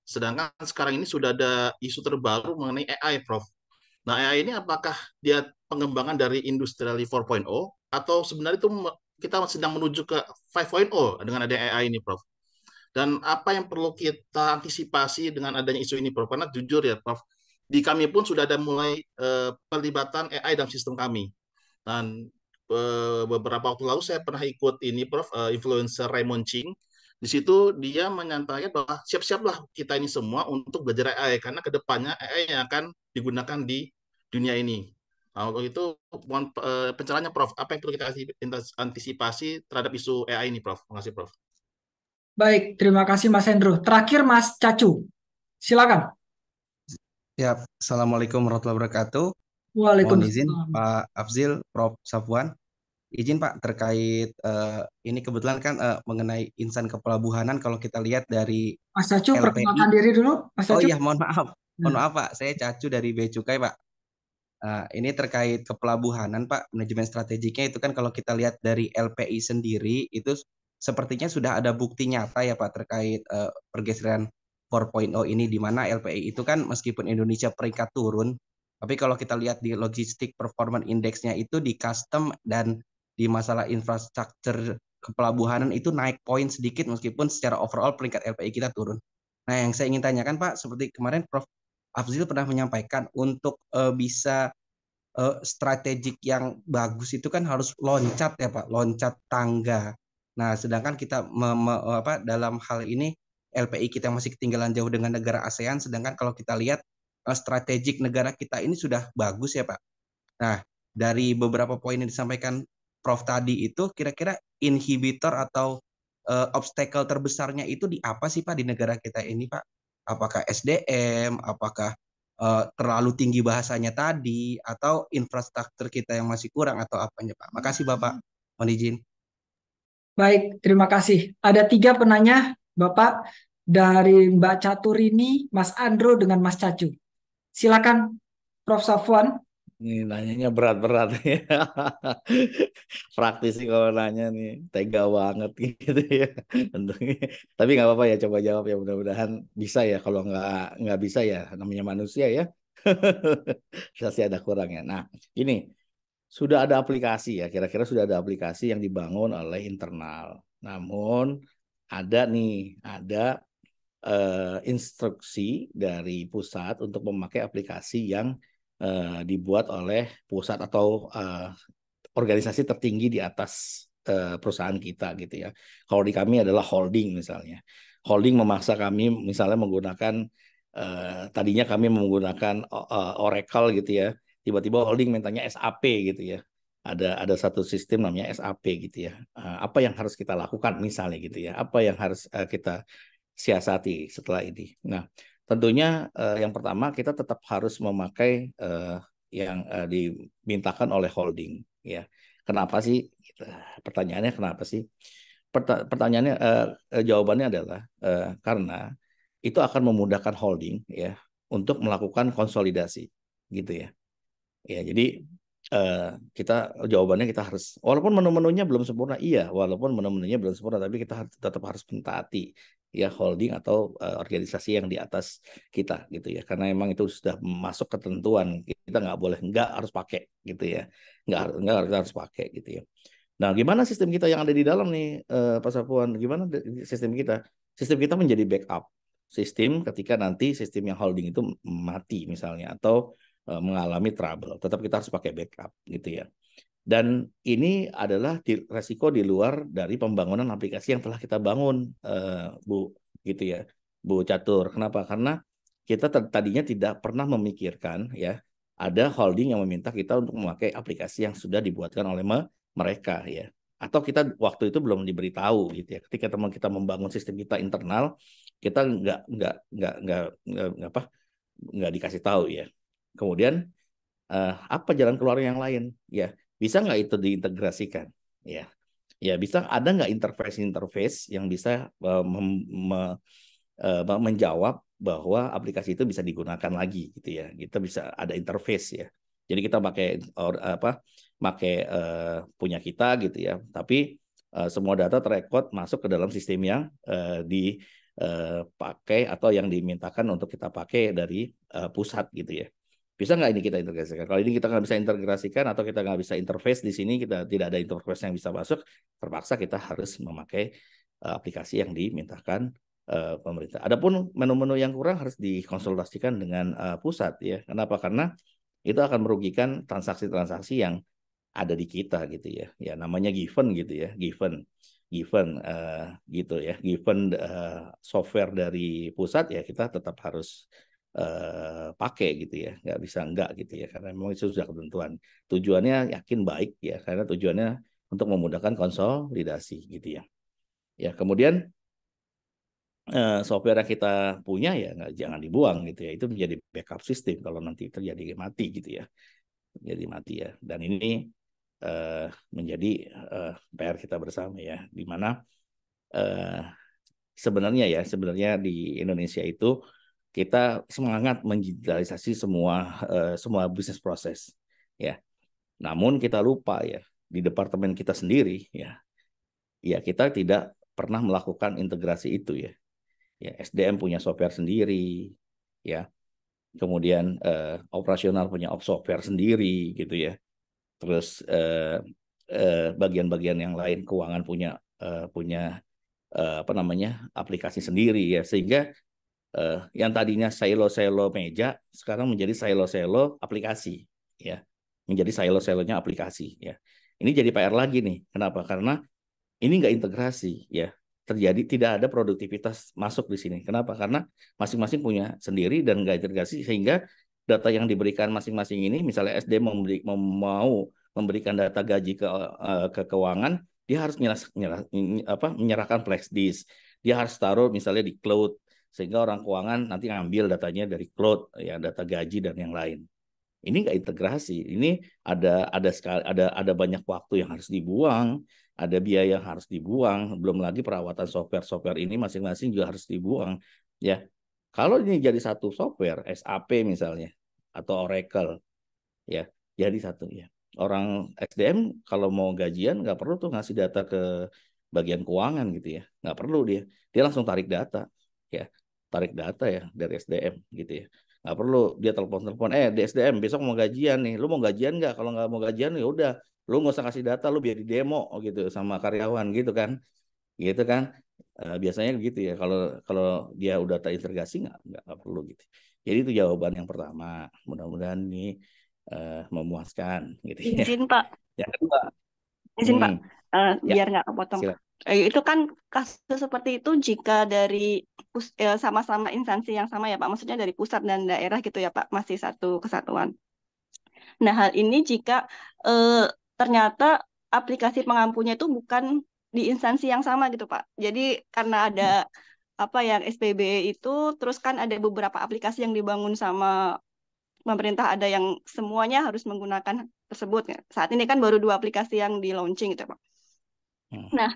Sedangkan sekarang ini sudah ada isu terbaru mengenai AI, Prof. Nah, AI ini apakah dia pengembangan dari Industri 4.0 atau sebenarnya itu kita sedang menuju ke 5.0 dengan adanya AI ini, Prof. Dan apa yang perlu kita antisipasi dengan adanya isu ini, Prof? Karena jujur ya, Prof, di kami pun sudah ada mulai pelibatan AI dalam sistem kami. Dan beberapa waktu lalu saya pernah ikut ini, Prof, influencer Raymond Ching. Di situ dia menyampaikan bahwa siap-siaplah kita ini semua untuk belajar AI karena kedepannya AI yang akan digunakan di dunia ini. Nah, untuk itu mohon pencerahannya Prof. Apa yang perlu kita antisipasi terhadap isu AI ini, Prof? Terima kasih, Prof. Baik, terima kasih Mas Andrew. Terakhir Mas Cacu, silakan. Ya, Assalamualaikum warahmatullahi wabarakatuh. Mohon izin Waalaikumsalam. Pak Afzil, Prof. Safwan. Izin Pak terkait ini kebetulan kan mengenai insan kepelabuhanan kalau kita lihat dari Mas Cacu, LPI. perkenalkan diri dulu. Mas Oh Cacu. iya, mohon maaf. Mohon maaf Pak, saya Cacu dari Bea Cukai Pak. Ini terkait kepelabuhanan Pak, manajemen strategiknya itu kan kalau kita lihat dari LPI sendiri itu sepertinya sudah ada bukti nyata ya Pak terkait pergeseran 4.0 ini di mana LPI itu kan meskipun Indonesia peringkat turun, tapi kalau kita lihat di logistik performance index-nya itu di custom dan di masalah infrastruktur kepelabuhanan itu naik poin sedikit meskipun secara overall peringkat LPI kita turun. Nah, yang saya ingin tanyakan Pak, seperti kemarin Prof. Afzil pernah menyampaikan untuk bisa strategik yang bagus itu kan harus loncat ya Pak, loncat tangga. Nah, sedangkan kita dalam hal ini LPI kita masih ketinggalan jauh dengan negara ASEAN, sedangkan kalau kita lihat strategik negara kita ini sudah bagus ya Pak. Nah, dari beberapa poin yang disampaikan Prof tadi itu kira-kira inhibitor atau obstacle terbesarnya itu di apa sih Pak di negara kita ini Pak? Apakah SDM, apakah terlalu tinggi bahasanya tadi, atau infrastruktur kita yang masih kurang atau apanya Pak? Makasih Bapak, mohon izin. Baik, terima kasih. Ada 3 penanya, Bapak, dari Mbak Caturini, Mas Andrew, dengan Mas Cacu. Silakan, Prof. Safwan. Ini nanyanya berat-berat ya. Praktisi kalau nanya nih tega banget gitu ya. Tentunya. Tapi nggak apa-apa ya, coba jawab ya, mudah-mudahan bisa ya. Kalau nggak bisa ya namanya manusia ya. Pasti ada kurangnya. Nah, ini sudah ada aplikasi ya. Kira-kira sudah ada aplikasi yang dibangun oleh internal. Namun ada instruksi dari pusat untuk memakai aplikasi yang dibuat oleh pusat atau organisasi tertinggi di atas perusahaan kita gitu ya. Kalau di kami adalah holding misalnya. Holding memaksa kami misalnya menggunakan tadinya kami menggunakan Oracle gitu ya. Tiba-tiba holding mintanya SAP gitu ya. Ada satu sistem namanya SAP gitu ya. Apa yang harus kita lakukan misalnya gitu ya. Apa yang harus kita siasati setelah ini. Nah, tentunya yang pertama kita tetap harus memakai yang dimintakan oleh holding ya. Kenapa sih? Pertanyaannya kenapa sih? Pertanyaannya jawabannya adalah karena itu akan memudahkan holding ya untuk melakukan konsolidasi gitu ya. Ya, jadi jawabannya kita harus walaupun menu-menunya belum sempurna, iya, walaupun menu-menunya belum sempurna, tapi kita tetap harus mentaati ya holding atau organisasi yang di atas kita gitu ya, karena memang itu sudah masuk ketentuan, kita nggak boleh nggak harus pakai gitu ya, nggak harus pakai gitu ya. Nah, gimana sistem kita yang ada di dalam nih, Pak Sapuan? Gimana sistem kita? Sistem kita menjadi backup sistem ketika nanti sistem yang holding itu mati misalnya atau mengalami trouble. Tetap kita harus pakai backup gitu ya. Dan ini adalah resiko di luar dari pembangunan aplikasi yang telah kita bangun, Bu, gitu ya, Bu Catur. Kenapa? Karena kita tadinya tidak pernah memikirkan ya ada holding yang meminta kita untuk memakai aplikasi yang sudah dibuatkan oleh mereka ya. Atau kita waktu itu belum diberitahu gitu ya. Ketika teman kita membangun sistem kita internal, kita nggak dikasih tahu ya. Kemudian apa jalan keluar yang lain ya? Bisa nggak itu diintegrasikan ya? Ya bisa, ada nggak interface yang bisa menjawab bahwa aplikasi itu bisa digunakan lagi gitu ya. Kita bisa ada interface ya. Jadi kita pakai punya kita gitu ya. Tapi semua data terekod masuk ke dalam sistem yang dipakai atau yang dimintakan untuk kita pakai dari pusat gitu ya. Bisa nggak ini kita integrasikan? Kalau ini kita nggak bisa integrasikan atau kita nggak bisa interface di sini, kita tidak ada interface yang bisa masuk, terpaksa kita harus memakai aplikasi yang dimintakan pemerintah. Adapun menu-menu yang kurang harus dikonsultasikan dengan pusat ya. Kenapa? Karena itu akan merugikan transaksi-transaksi yang ada di kita gitu ya. Ya namanya given gitu ya, given gitu ya, given software dari pusat ya kita tetap harus pakai gitu ya, nggak bisa enggak gitu ya, karena memang itu sudah ketentuan. Tujuannya yakin baik ya, karena tujuannya untuk memudahkan konsolidasi gitu ya. Ya kemudian software yang kita punya ya jangan dibuang gitu ya, itu menjadi backup system kalau nanti terjadi mati gitu ya, jadi mati ya. Dan ini menjadi PR kita bersama ya, di mana sebenarnya di Indonesia itu kita semangat mendigitalisasi semua bisnis proses ya. Namun kita lupa ya di departemen kita sendiri ya kita tidak pernah melakukan integrasi itu ya. Ya SDM punya software sendiri ya. Kemudian operasional punya software sendiri gitu ya. Terus bagian-bagian yang lain keuangan punya aplikasi sendiri ya, sehingga yang tadinya silo-silo meja sekarang menjadi silo-silo aplikasi ya, menjadi silo-silonya aplikasi ya. Ini jadi PR lagi nih. Kenapa? Karena ini nggak integrasi ya, terjadi tidak ada produktivitas masuk di sini. Kenapa? Karena masing-masing punya sendiri dan nggak integrasi, sehingga data yang diberikan masing-masing ini, misalnya SD mau memberikan data gaji ke keuangan, dia harus menyerahkan flash disk, dia harus taruh misalnya di cloud, sehingga orang keuangan nanti ngambil datanya dari cloud ya, data gaji dan yang lain. Ini nggak integrasi. Ini ada banyak waktu yang harus dibuang, ada biaya yang harus dibuang, belum lagi perawatan software ini masing-masing juga harus dibuang ya. Kalau ini jadi satu software SAP misalnya atau Oracle ya, jadi satu ya. Orang SDM kalau mau gajian nggak perlu tuh ngasih data ke bagian keuangan gitu ya, nggak perlu, dia langsung tarik data ya, tarik data ya dari SDM gitu ya. Nggak perlu dia telepon di SDM besok mau gajian nih, lu mau gajian nggak? Kalau nggak mau gajian ya udah, lu nggak usah kasih data, lu biar di demo gitu sama karyawan gitu kan. Biasanya gitu ya, kalau dia udah terintegrasi nggak perlu gitu. Jadi itu jawaban yang pertama. Mudah-mudahan ini memuaskan gitu ya. Izin Pak, Yang kedua, izin Pak, ya biar nggak kepotong. silakan. Itu kan kasus seperti itu jika dari sama-sama instansi yang sama ya Pak, maksudnya dari pusat dan daerah gitu ya Pak, masih satu kesatuan. Nah, hal ini jika ternyata aplikasi pengampunya itu bukan di instansi yang sama gitu Pak. Jadi karena ada apa yang SPBE itu, terus kan ada beberapa aplikasi yang dibangun sama pemerintah, ada yang semuanya harus menggunakan tersebut. Saat ini kan baru 2 aplikasi yang di launching gitu Pak. Nah,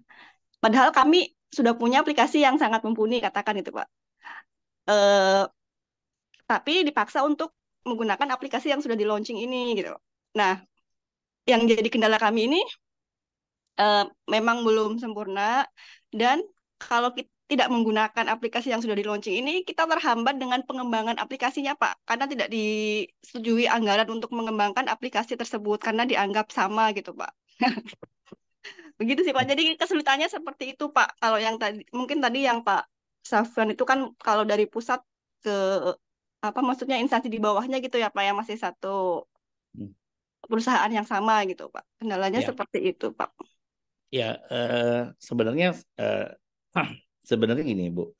padahal kami sudah punya aplikasi yang sangat mumpuni katakan itu Pak. Eh, tapi dipaksa untuk menggunakan aplikasi yang sudah di launching ini gitu. Nah, yang jadi kendala kami ini memang belum sempurna, dan kalau kita tidak menggunakan aplikasi yang sudah di launching ini, kita terhambat dengan pengembangan aplikasinya, Pak, karena tidak disetujui anggaran untuk mengembangkan aplikasi tersebut karena dianggap sama gitu, Pak. Begitu sih, Pak. Jadi kesulitannya seperti itu, Pak. Kalau yang tadi, mungkin tadi yang Pak Safwan itu kan kalau dari pusat ke apa maksudnya instansi di bawahnya gitu ya, Pak, yang masih satu perusahaan yang sama gitu, Pak. Kendalanya Ya, seperti itu, Pak. ya sebenarnya sebenarnya gini, Bu.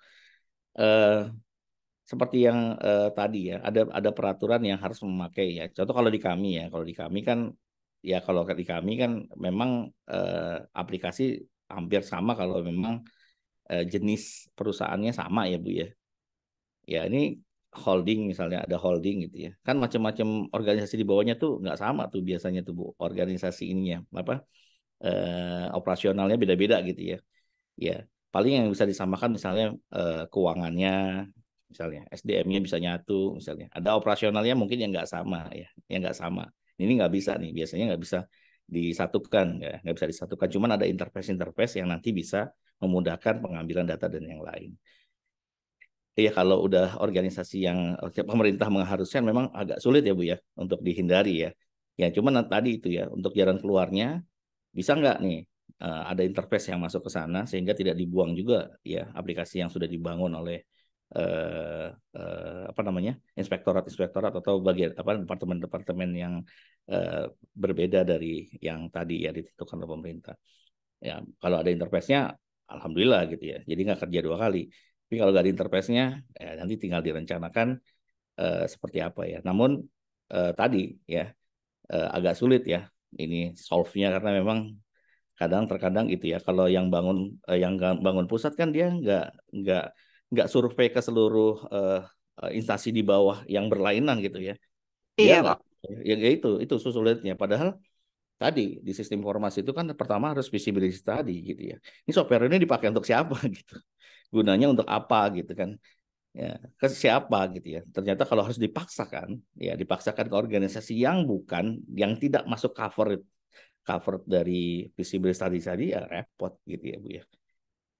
Seperti yang tadi ya, ada peraturan yang harus memakai ya. Contoh kalau di kami ya, kalau di kami kan ya kalau di kami kan memang aplikasi hampir sama kalau memang jenis perusahaannya sama ya, Bu ya. Ya ini holding misalnya ada holding gitu ya. Kan macam-macam organisasi di bawahnya tuh nggak sama tuh biasanya tuh, Bu. Organisasi ininya apa operasionalnya beda-beda gitu ya. Ya, paling yang bisa disamakan misalnya keuangannya, misalnya SDM-nya bisa nyatu, misalnya. Ada operasionalnya mungkin yang nggak sama ya, yang nggak sama. Ini nggak bisa nih, biasanya nggak bisa disatukan ya, nggak bisa disatukan. Cuman ada interface-interface yang nanti bisa memudahkan pengambilan data dan yang lain. Iya, kalau udah organisasi yang pemerintah mengharuskan memang agak sulit ya Bu ya untuk dihindari ya. Ya, cuman tadi itu ya untuk jalan keluarnya bisa nggak nih ada interface yang masuk ke sana sehingga tidak dibuang juga ya aplikasi yang sudah dibangun oleh apa namanya inspektorat atau bagian apa departemen-departemen yang berbeda dari yang tadi ya ditentukan oleh pemerintah. Ya, kalau ada interface-nya, alhamdulillah gitu ya. Jadi nggak kerja 2 kali. Tapi kalau nggak ada interface-nya, ya nanti tinggal direncanakan seperti apa ya. Namun tadi ya agak sulit ya ini solve-nya karena memang terkadang itu ya. Kalau yang bangun pusat kan dia nggak nggak survei ke seluruh instansi di bawah yang berlainan gitu ya. Dia Iya, nggak Pak. ya itu sulitnya. Padahal tadi di sistem informasi itu kan pertama harus visibility tadi gitu ya. Ini software ini dipakai untuk siapa gitu. Gunanya untuk apa gitu kan. Ya, ke siapa gitu ya. Ternyata kalau harus dipaksakan, ya dipaksakan ke organisasi yang bukan, yang tidak masuk cover dari visibility study tadi ya repot gitu ya Bu ya.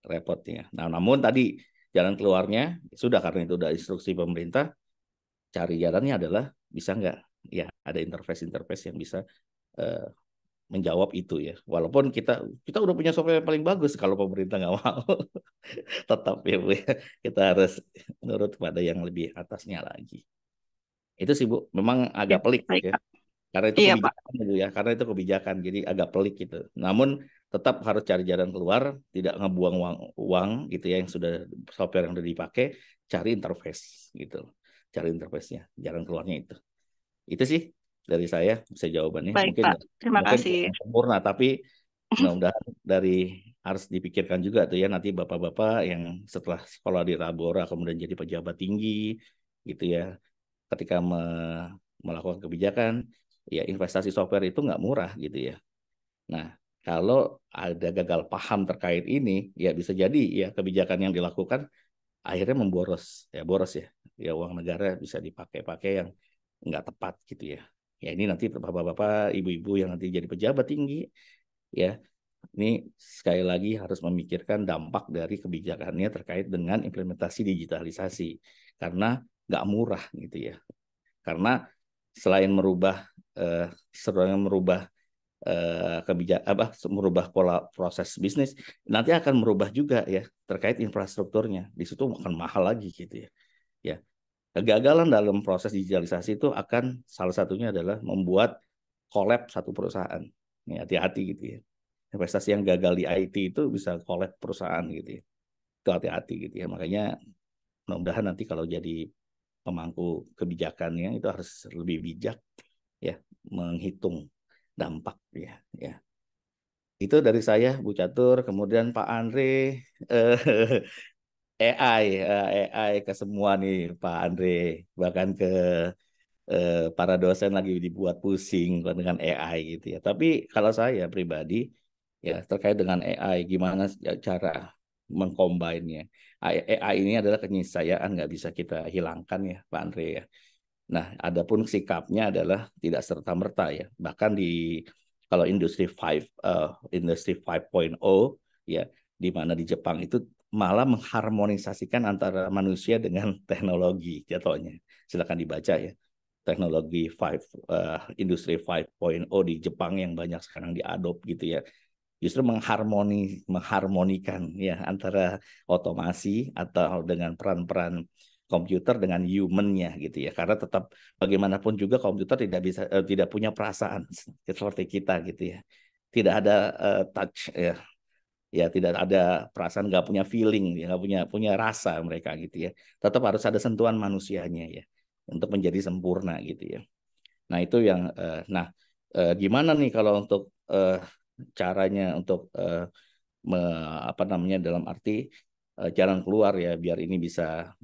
Repotnya. Nah, namun tadi jalan keluarnya sudah karena itu udah instruksi pemerintah, cari jalannya adalah bisa nggak ya ada interface yang bisa uh, menjawab itu ya. Walaupun kita udah punya software yang paling bagus, kalau pemerintah nggak mau, tetap ya Bu ya. Kita harus menurut pada yang lebih atasnya lagi. Itu sih Bu, memang Ya, agak pelik baik, ya. Pak. Karena itu Iya, Pak. kebijakan Bu ya, karena itu kebijakan, jadi agak pelik gitu. Namun tetap harus cari jalan keluar, tidak ngebuang uang gitu ya yang sudah software yang sudah dipakai, cari interface gitu. Cari interface-nya, jalan keluarnya itu. Itu sih dari saya bisa jawabannya. Baik, Mungkin Pak. Terima mungkin kasih. kurang sempurna, tapi mudah-mudahan dari harus dipikirkan juga tuh ya nanti bapak-bapak yang setelah sekolah di Labora kemudian jadi pejabat tinggi gitu ya, ketika melakukan kebijakan ya investasi software itu nggak murah gitu ya. Nah, kalau ada gagal paham terkait ini ya bisa jadi ya kebijakan yang dilakukan akhirnya boros ya. Ya uang negara bisa dipakai-pakai yang nggak tepat gitu ya. Ya ini nanti bapak-bapak, ibu-ibu yang nanti jadi pejabat tinggi ya, ini sekali lagi harus memikirkan dampak dari kebijakannya terkait dengan implementasi digitalisasi karena nggak murah gitu ya. Karena selain merubah merubah pola proses bisnis, nanti akan merubah juga ya terkait infrastrukturnya. Di situ akan mahal lagi gitu ya. Ya, Kegagalan dalam proses digitalisasi itu akan salah satunya adalah membuat collab satu perusahaan. Ini hati-hati gitu ya. Investasi yang gagal di IT itu bisa collab perusahaan gitu ya. Itu hati-hati gitu ya. Makanya mudah-mudahan nanti kalau jadi pemangku kebijakannya itu harus lebih bijak ya, menghitung dampak ya. Itu dari saya, Bu Catur. Kemudian Pak Andre, AI ke semua nih Pak Andre, bahkan ke para dosen lagi dibuat pusing dengan AI gitu ya. Tapi kalau saya pribadi ya terkait dengan AI, gimana cara mengcombine-nya. AI ini adalah keniscayaan, nggak bisa kita hilangkan ya Pak Andre ya. Nah, adapun sikapnya adalah tidak serta-merta ya. Bahkan di kalau industri 5.0 ya, di mana di Jepang itu malah mengharmonisasikan antara manusia dengan teknologi jatuhnya. Silakan dibaca ya. Teknologi industri 5.0 di Jepang yang banyak sekarang diadop gitu ya. Justru mengharmonikan ya antara otomasi atau dengan peran-peran komputer dengan human-nya gitu ya, karena tetap bagaimanapun juga komputer tidak punya perasaan seperti kita gitu ya, tidak ada touch ya tidak ada perasaan, nggak punya feeling ya, nggak punya rasa mereka gitu ya, tetap harus ada sentuhan manusianya ya untuk menjadi sempurna gitu ya. Nah itu yang gimana nih kalau untuk caranya untuk apa namanya dalam arti jalan keluar ya biar ini bisa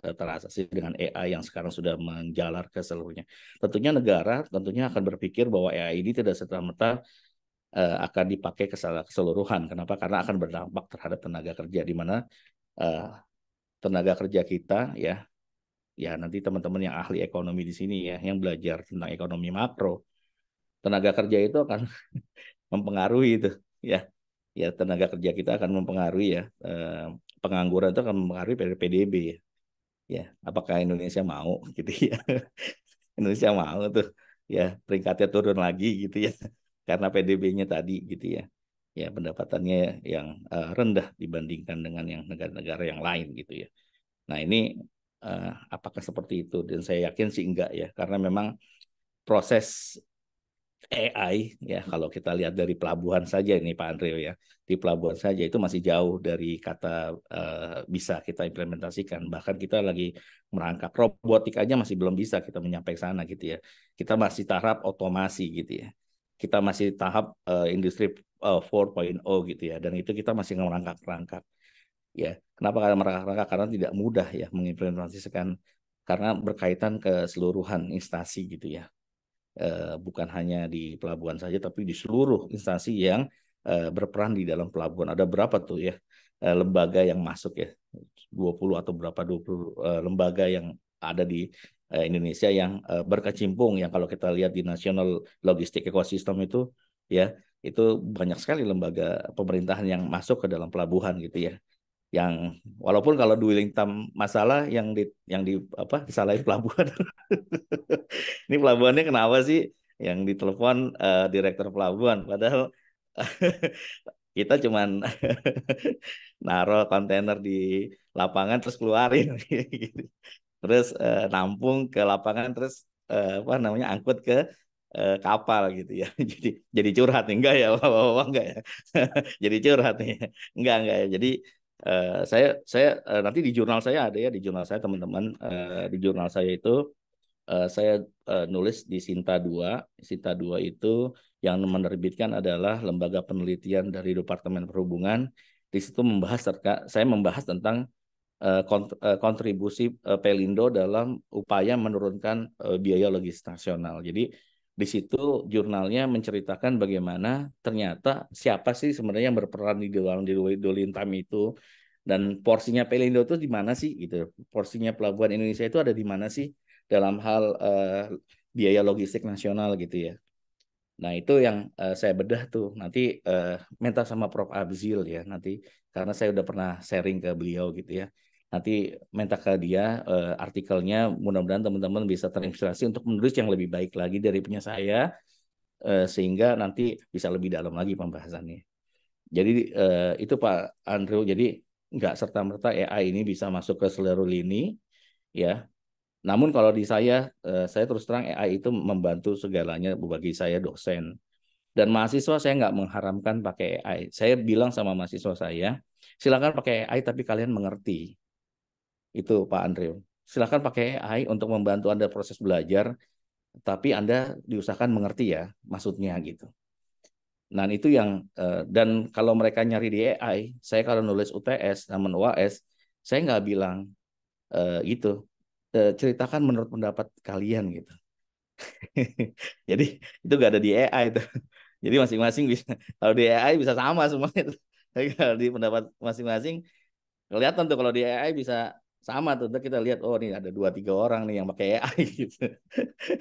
teratasi dengan AI yang sekarang sudah menjalar ke seluruhnya. Tentunya negara akan berpikir bahwa AI ini tidak serta-merta akan dipakai keseluruhan. Kenapa? Karena akan berdampak terhadap tenaga kerja, di mana tenaga kerja kita ya nanti teman-teman yang ahli ekonomi di sini ya yang belajar tentang ekonomi makro, tenaga kerja itu akan mempengaruhi itu ya. Ya tenaga kerja kita akan mempengaruhi ya, pengangguran itu akan mempengaruhi PDB ya. Ya, apakah Indonesia mau gitu ya? Indonesia mau tuh ya peringkatnya turun lagi gitu ya, karena PDB-nya tadi gitu ya. Ya pendapatannya yang rendah dibandingkan dengan yang negara-negara yang lain gitu ya. Nah ini apakah seperti itu? Dan saya yakin sih enggak ya, karena memang proses AI ya kalau kita lihat dari pelabuhan saja ini Pak Andreo ya, di pelabuhan saja itu masih jauh dari kata bisa kita implementasikan. Bahkan kita lagi merangkak robotik aja masih belum bisa kita menyampaikan sana gitu ya. Kita masih tahap otomasi gitu ya. Kita masih tahap industri 4.0 gitu ya, dan itu kita masih merangkak-rangkak ya. Kenapa karena merangkak-rangkak? Karena tidak mudah ya mengimplementasikan, karena berkaitan keseluruhan instansi gitu ya. Bukan hanya di pelabuhan saja, tapi di seluruh instansi yang berperan di dalam pelabuhan. Ada berapa tuh ya lembaga yang masuk ya, 20 atau berapa 20 lembaga yang ada di Indonesia yang berkecimpung, yang kalau kita lihat di National Logistic Ecosystem itu ya, itu banyak sekali lembaga pemerintahan yang masuk ke dalam pelabuhan gitu ya, yang walaupun kalau dwelling time masalah yang disalahin pelabuhan. Ini pelabuhannya kenapa sih yang ditelepon direktur pelabuhan, padahal kita cuman naruh kontainer di lapangan terus keluarin gitu. Terus nampung ke lapangan terus apa namanya angkut ke kapal gitu ya. Jadi curhat nih enggak ya, Bapak enggak ya. Jadi curhat nih. Enggak ya. Jadi saya nanti di jurnal saya ada ya, di jurnal saya teman-teman, di jurnal saya itu saya nulis di Sinta 2. Sinta 2 itu yang menerbitkan adalah lembaga penelitian dari Departemen Perhubungan. Di situ saya membahas tentang kontribusi Pelindo dalam upaya menurunkan biaya logistik nasional. Jadi di situ jurnalnya menceritakan bagaimana ternyata siapa sih sebenarnya yang berperan di dalam dwelling time itu, dan porsinya Pelindo itu di mana sih gitu. Porsinya Pelabuhan Indonesia itu ada di mana sih dalam hal biaya logistik nasional gitu ya. Nah itu yang saya bedah tuh, nanti minta sama Prof. Abzil ya nanti, karena saya udah pernah sharing ke beliau gitu ya. Nanti minta ke dia artikelnya, mudah-mudahan teman-teman bisa terinspirasi untuk menulis yang lebih baik lagi dari punya saya, sehingga nanti bisa lebih dalam lagi pembahasannya. Jadi itu Pak Andrew, jadi nggak serta-merta AI ini bisa masuk ke seluruh lini. ya. Namun kalau di saya terus terang AI itu membantu segalanya bagi saya dosen. Dan mahasiswa saya nggak mengharamkan pakai AI. Saya bilang sama mahasiswa saya, silakan pakai AI tapi kalian mengerti. Itu Pak Andrew. Silakan pakai AI untuk membantu Anda proses belajar, tapi Anda diusahakan mengerti ya maksudnya gitu. Nah itu yang dan kalau mereka nyari di AI, saya kalau nulis UTS namun UAS, saya nggak bilang gitu. Ceritakan menurut pendapat kalian gitu. Jadi itu nggak ada di AI itu. Jadi masing-masing bisa. Kalau di AI bisa sama semuanya. Tapi kalau di pendapat masing-masing kelihatan tuh kalau di AI bisa sama tuh. Ntar kita lihat oh nih ada 2-3 orang nih yang pakai AI gitu.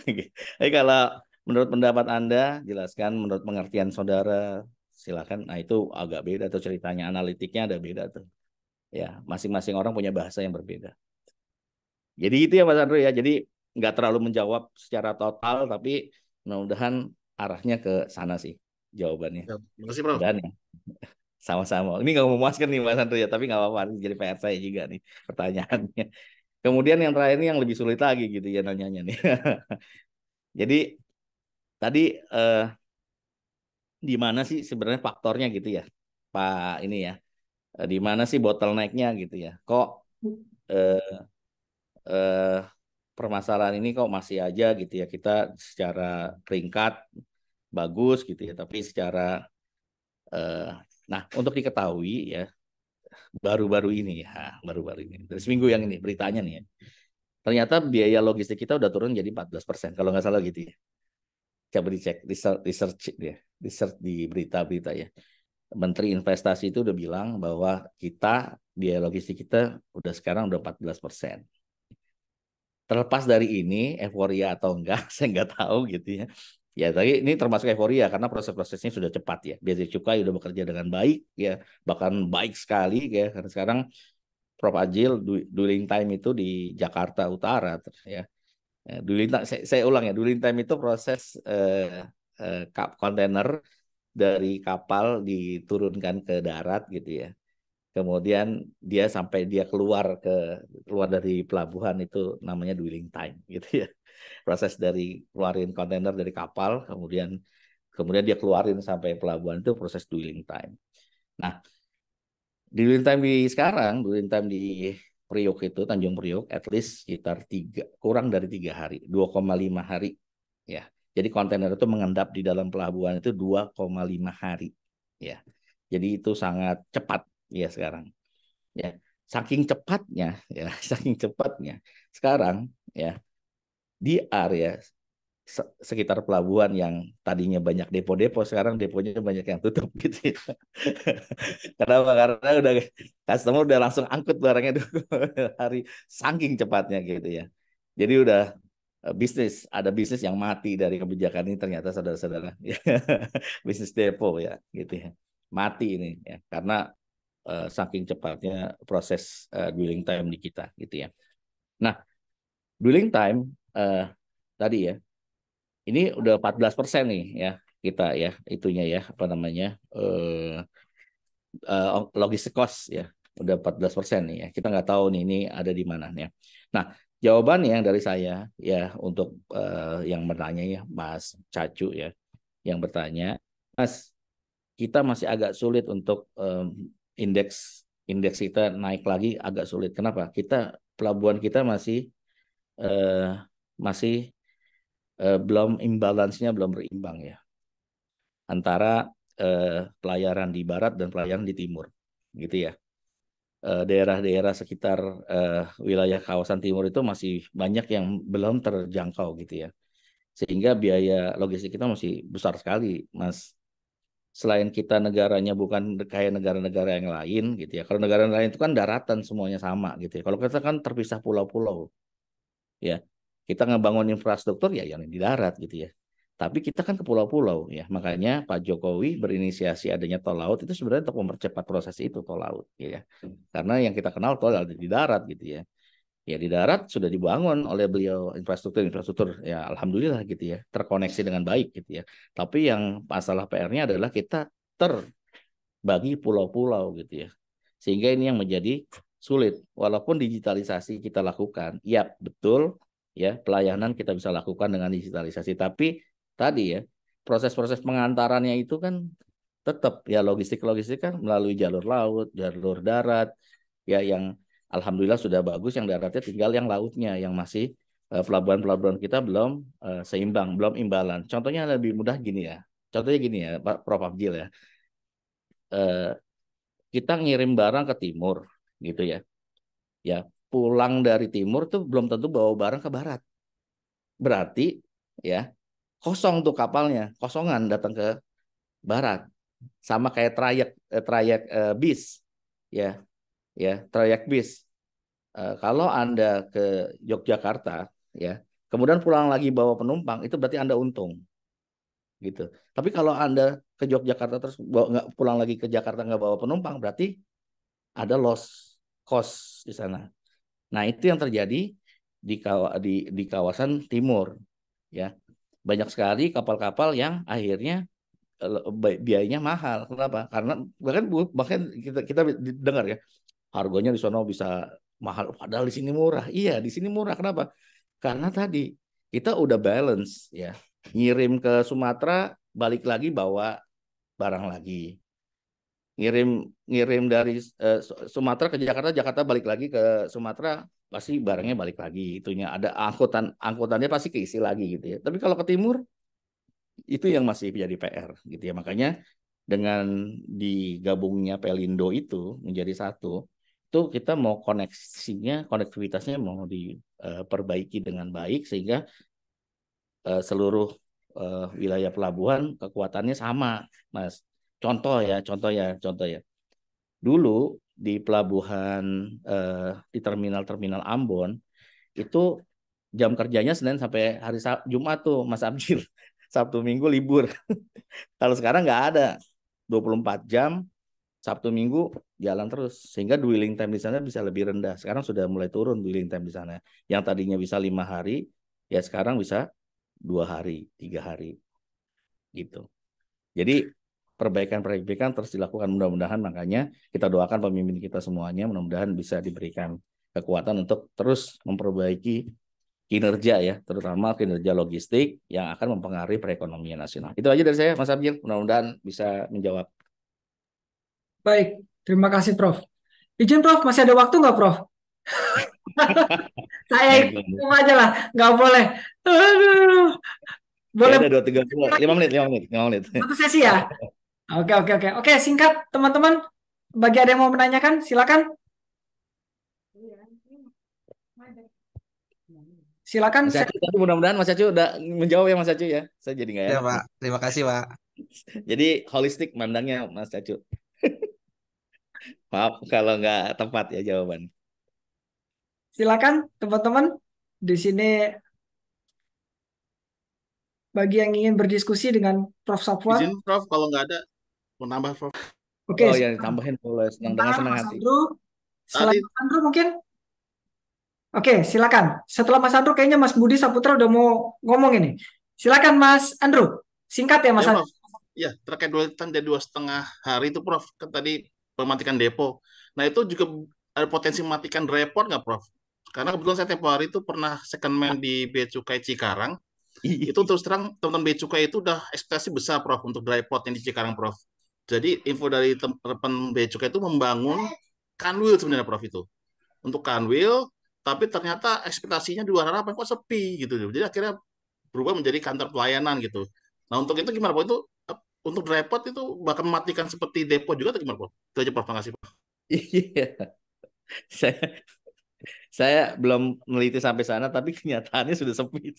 Jadi kalau menurut pendapat Anda jelaskan menurut pengertian saudara silakan. Nah itu agak beda tuh ceritanya analitiknya ada beda tuh. Ya masing-masing orang punya bahasa yang berbeda. Jadi itu ya Mas Andrew ya. Jadi nggak terlalu menjawab secara total tapi mudah-mudahan arahnya ke sana sih jawabannya. Ya, makasih Prof. Dan ya, sama-sama. Ini nggak memuaskan nih Mas Andrew ya, tapi nggak apa-apa. Jadi PR saya juga nih pertanyaannya. Kemudian yang terakhir ini yang lebih sulit lagi gitu ya nanyanya nih. Jadi tadi di mana sih sebenarnya faktornya gitu ya, Pak ini ya. Di mana sih bottleneck-nya gitu ya? Kok eh, eh, permasalahan ini kok masih aja gitu ya kita secara peringkat bagus gitu ya, tapi secara nah untuk diketahui ya baru-baru ini ya, baru-baru ini dari seminggu yang ini beritanya nih ya, ternyata biaya logistik kita udah turun jadi 14% kalau nggak salah gitu ya. Coba dicek, research di berita-berita ya. Menteri Investasi itu udah bilang bahwa kita biaya logistik kita udah sekarang udah 14%. Terlepas dari ini euforia atau enggak, saya nggak tahu gitu ya. Ya, tapi ini termasuk euforia karena proses-prosesnya sudah cepat ya. Bea Cukai udah bekerja dengan baik ya, bahkan baik sekali ya. Karena sekarang Prof Ajil dwelling time itu di Jakarta Utara ya. Dwelling time, saya ulang ya, dwelling time itu proses kontainer dari kapal diturunkan ke darat gitu ya. Kemudian dia sampai dia keluar dari pelabuhan itu namanya dwelling time gitu ya. Proses dari keluarin kontainer dari kapal kemudian dia keluarin sampai pelabuhan itu proses dwelling time. Nah, dwelling time dwelling time di Priok itu Tanjung Priok at least sekitar kurang dari 3 hari, 2,5 hari ya. Jadi kontainer itu mengendap di dalam pelabuhan itu 2,5 hari ya. Jadi itu sangat cepat ya sekarang. Ya, saking cepatnya sekarang ya di area sekitar pelabuhan yang tadinya banyak depo-depo sekarang deponya banyak yang tutup gitu ya. Kenapa? Karena udah customer udah langsung angkut barangnya 2 hari saking cepatnya gitu ya. Jadi udah ada bisnis yang mati dari kebijakan ini ternyata saudara-saudara. Bisnis depo ya gitu ya. Mati ini ya karena saking cepatnya proses dwelling time di kita gitu ya. Nah, dwelling time tadi ya, ini udah 14% nih ya kita ya itunya ya apa namanya logistik cost ya udah 14% nih ya. Kita nggak tahu nih ini ada di mana ya. Nah, jawabannya yang dari saya ya untuk yang bertanya ya Mas Cacu ya yang bertanya, Mas kita masih agak sulit untuk indeks kita naik lagi agak sulit. Kenapa? Pelabuhan kita eh, masih belum imbalance-nya belum berimbang ya antara pelayaran di barat dan pelayaran di timur, gitu ya. Daerah-daerah sekitar wilayah kawasan timur itu masih banyak yang belum terjangkau gitu ya. Sehingga biaya logistik kita masih besar sekali, Mas. Selain kita negaranya bukan kayak negara-negara yang lain gitu ya. Kalau negara lain itu kan daratan semuanya sama gitu ya. Kalau kita kan terpisah pulau-pulau ya. Kita ngebangun infrastruktur ya yang di darat gitu ya. Tapi kita kan ke pulau-pulau ya. Makanya Pak Jokowi berinisiasi adanya tol laut itu sebenarnya untuk mempercepat proses itu tol laut ya. Karena yang kita kenal tol ada di darat gitu ya. Ya di darat sudah dibangun oleh beliau infrastruktur ya alhamdulillah gitu ya terkoneksi dengan baik gitu ya. Tapi yang masalah PR-nya adalah kita terbagi pulau-pulau gitu ya. Sehingga ini yang menjadi sulit. Walaupun digitalisasi kita lakukan, ya betul ya pelayanan kita bisa lakukan dengan digitalisasi. Tapi tadi ya proses-proses pengantarannya itu kan tetap ya logistik kan melalui jalur laut, jalur darat ya yang alhamdulillah sudah bagus, yang daratnya tinggal yang lautnya yang masih pelabuhan-pelabuhan kita belum seimbang, belum imbalan. Contohnya lebih mudah gini ya. Contohnya gini ya, Pak Prof Abdil ya. Kita ngirim barang ke timur gitu ya. Ya, pulang dari timur tuh belum tentu bawa barang ke barat. Berarti ya kosong tuh kapalnya, kosongan datang ke barat. Sama kayak trayek bis ya. Ya, trayek bis. Kalau Anda ke Yogyakarta ya, kemudian pulang lagi bawa penumpang, itu berarti Anda untung gitu. Tapi kalau Anda ke Yogyakarta terus nggak pulang lagi ke Jakarta nggak bawa penumpang, berarti ada loss cost di sana. Nah, itu yang terjadi di kawasan timur ya. Banyak sekali kapal-kapal yang akhirnya biayanya mahal. Kenapa? Karena bahkan kita dengar ya, harganya di sana bisa mahal padahal di sini murah. Iya, di sini murah. Kenapa? Karena tadi kita udah balance ya. Ngirim ke Sumatera, balik lagi bawa barang lagi. Ngirim dari Sumatera ke Jakarta, Jakarta balik lagi ke Sumatera, pasti barangnya balik lagi. Itunya ada angkutannya pasti keisi lagi gitu ya. Tapi kalau ke timur itu yang masih jadi PR gitu ya. Makanya dengan digabungnya Pelindo itu menjadi satu, itu kita mau konektivitasnya mau diperbaiki dengan baik sehingga seluruh wilayah pelabuhan kekuatannya sama, Mas. Contoh ya. Dulu di pelabuhan di terminal Ambon itu jam kerjanya Senin sampai hari Jumat tuh, Mas Abdil. Sabtu Minggu libur. Kalau sekarang nggak ada. 24 jam Sabtu Minggu jalan terus sehingga dwelling time di sana bisa lebih rendah. Sekarang sudah mulai turun dwelling time di sana. Yang tadinya bisa 5 hari, ya sekarang bisa 2 hari, 3 hari gitu. Jadi perbaikan terus dilakukan, mudah-mudahan. Makanya kita doakan pemimpin kita semuanya mudah-mudahan bisa diberikan kekuatan untuk terus memperbaiki kinerja ya, terutama kinerja logistik yang akan mempengaruhi perekonomian nasional. Itu aja dari saya, Mas Abdil. Mudah-mudahan bisa menjawab. Baik, terima kasih Prof. Izin Prof, masih ada waktu nggak Prof? Saya hitung aja lah, nggak boleh. Aduh, boleh Ya, ada 5 menit. satu sesi ya? Oke, singkat teman-teman. Bagi ada yang mau menanyakan, silakan. Silakan. Mas Acu, tadi mudah-mudahan Mas Acu udah menjawab ya Mas Acu ya. Saya jadi nggak Ya, enak. Pak. Terima kasih, Pak. Jadi holistik mandangnya Mas Acu. Maaf kalau nggak tepat ya jawaban. Silakan teman-teman. Di sini bagi yang ingin berdiskusi dengan Prof. Safwan. Izin Prof, kalau nggak ada, mau nambah Prof. Oke, Oh ya, tambahin boleh, dengan senang Mas hati. Andrew. Setelah Tadi Mas Andrew mungkin. Oke, silakan. Setelah Mas Andrew, kayaknya Mas Budi Saputra udah mau ngomong ini. Silakan Mas Andrew. Singkat ya Mas ya Andrew. Prof, ya terkait dari 2,5 hari itu Prof, kan tadi mematikan depo. Nah itu juga ada potensi mematikan repot nggak Prof? Karena kebetulan saya tempo hari itu pernah secondman di Bea Cukai Cikarang. Itu terus terang teman-teman Bea Cukai itu udah ekspektasi besar Prof untuk dry pot yang di Cikarang Prof. Jadi info dari teman Bea Cukai itu membangun kanwil sebenarnya Prof itu. Untuk kanwil, tapi ternyata ekspektasinya di luar harapan kok sepi gitu. Jadi akhirnya berubah menjadi kantor pelayanan gitu. Nah untuk itu gimana Pak? Itu untuk dry pot itu bakal mematikan seperti depo juga atau gimana Pak? Itu aja Prof, terima kasih Pak. Iya, saya saya belum meneliti sampai sana, tapi kenyataannya sudah sepi.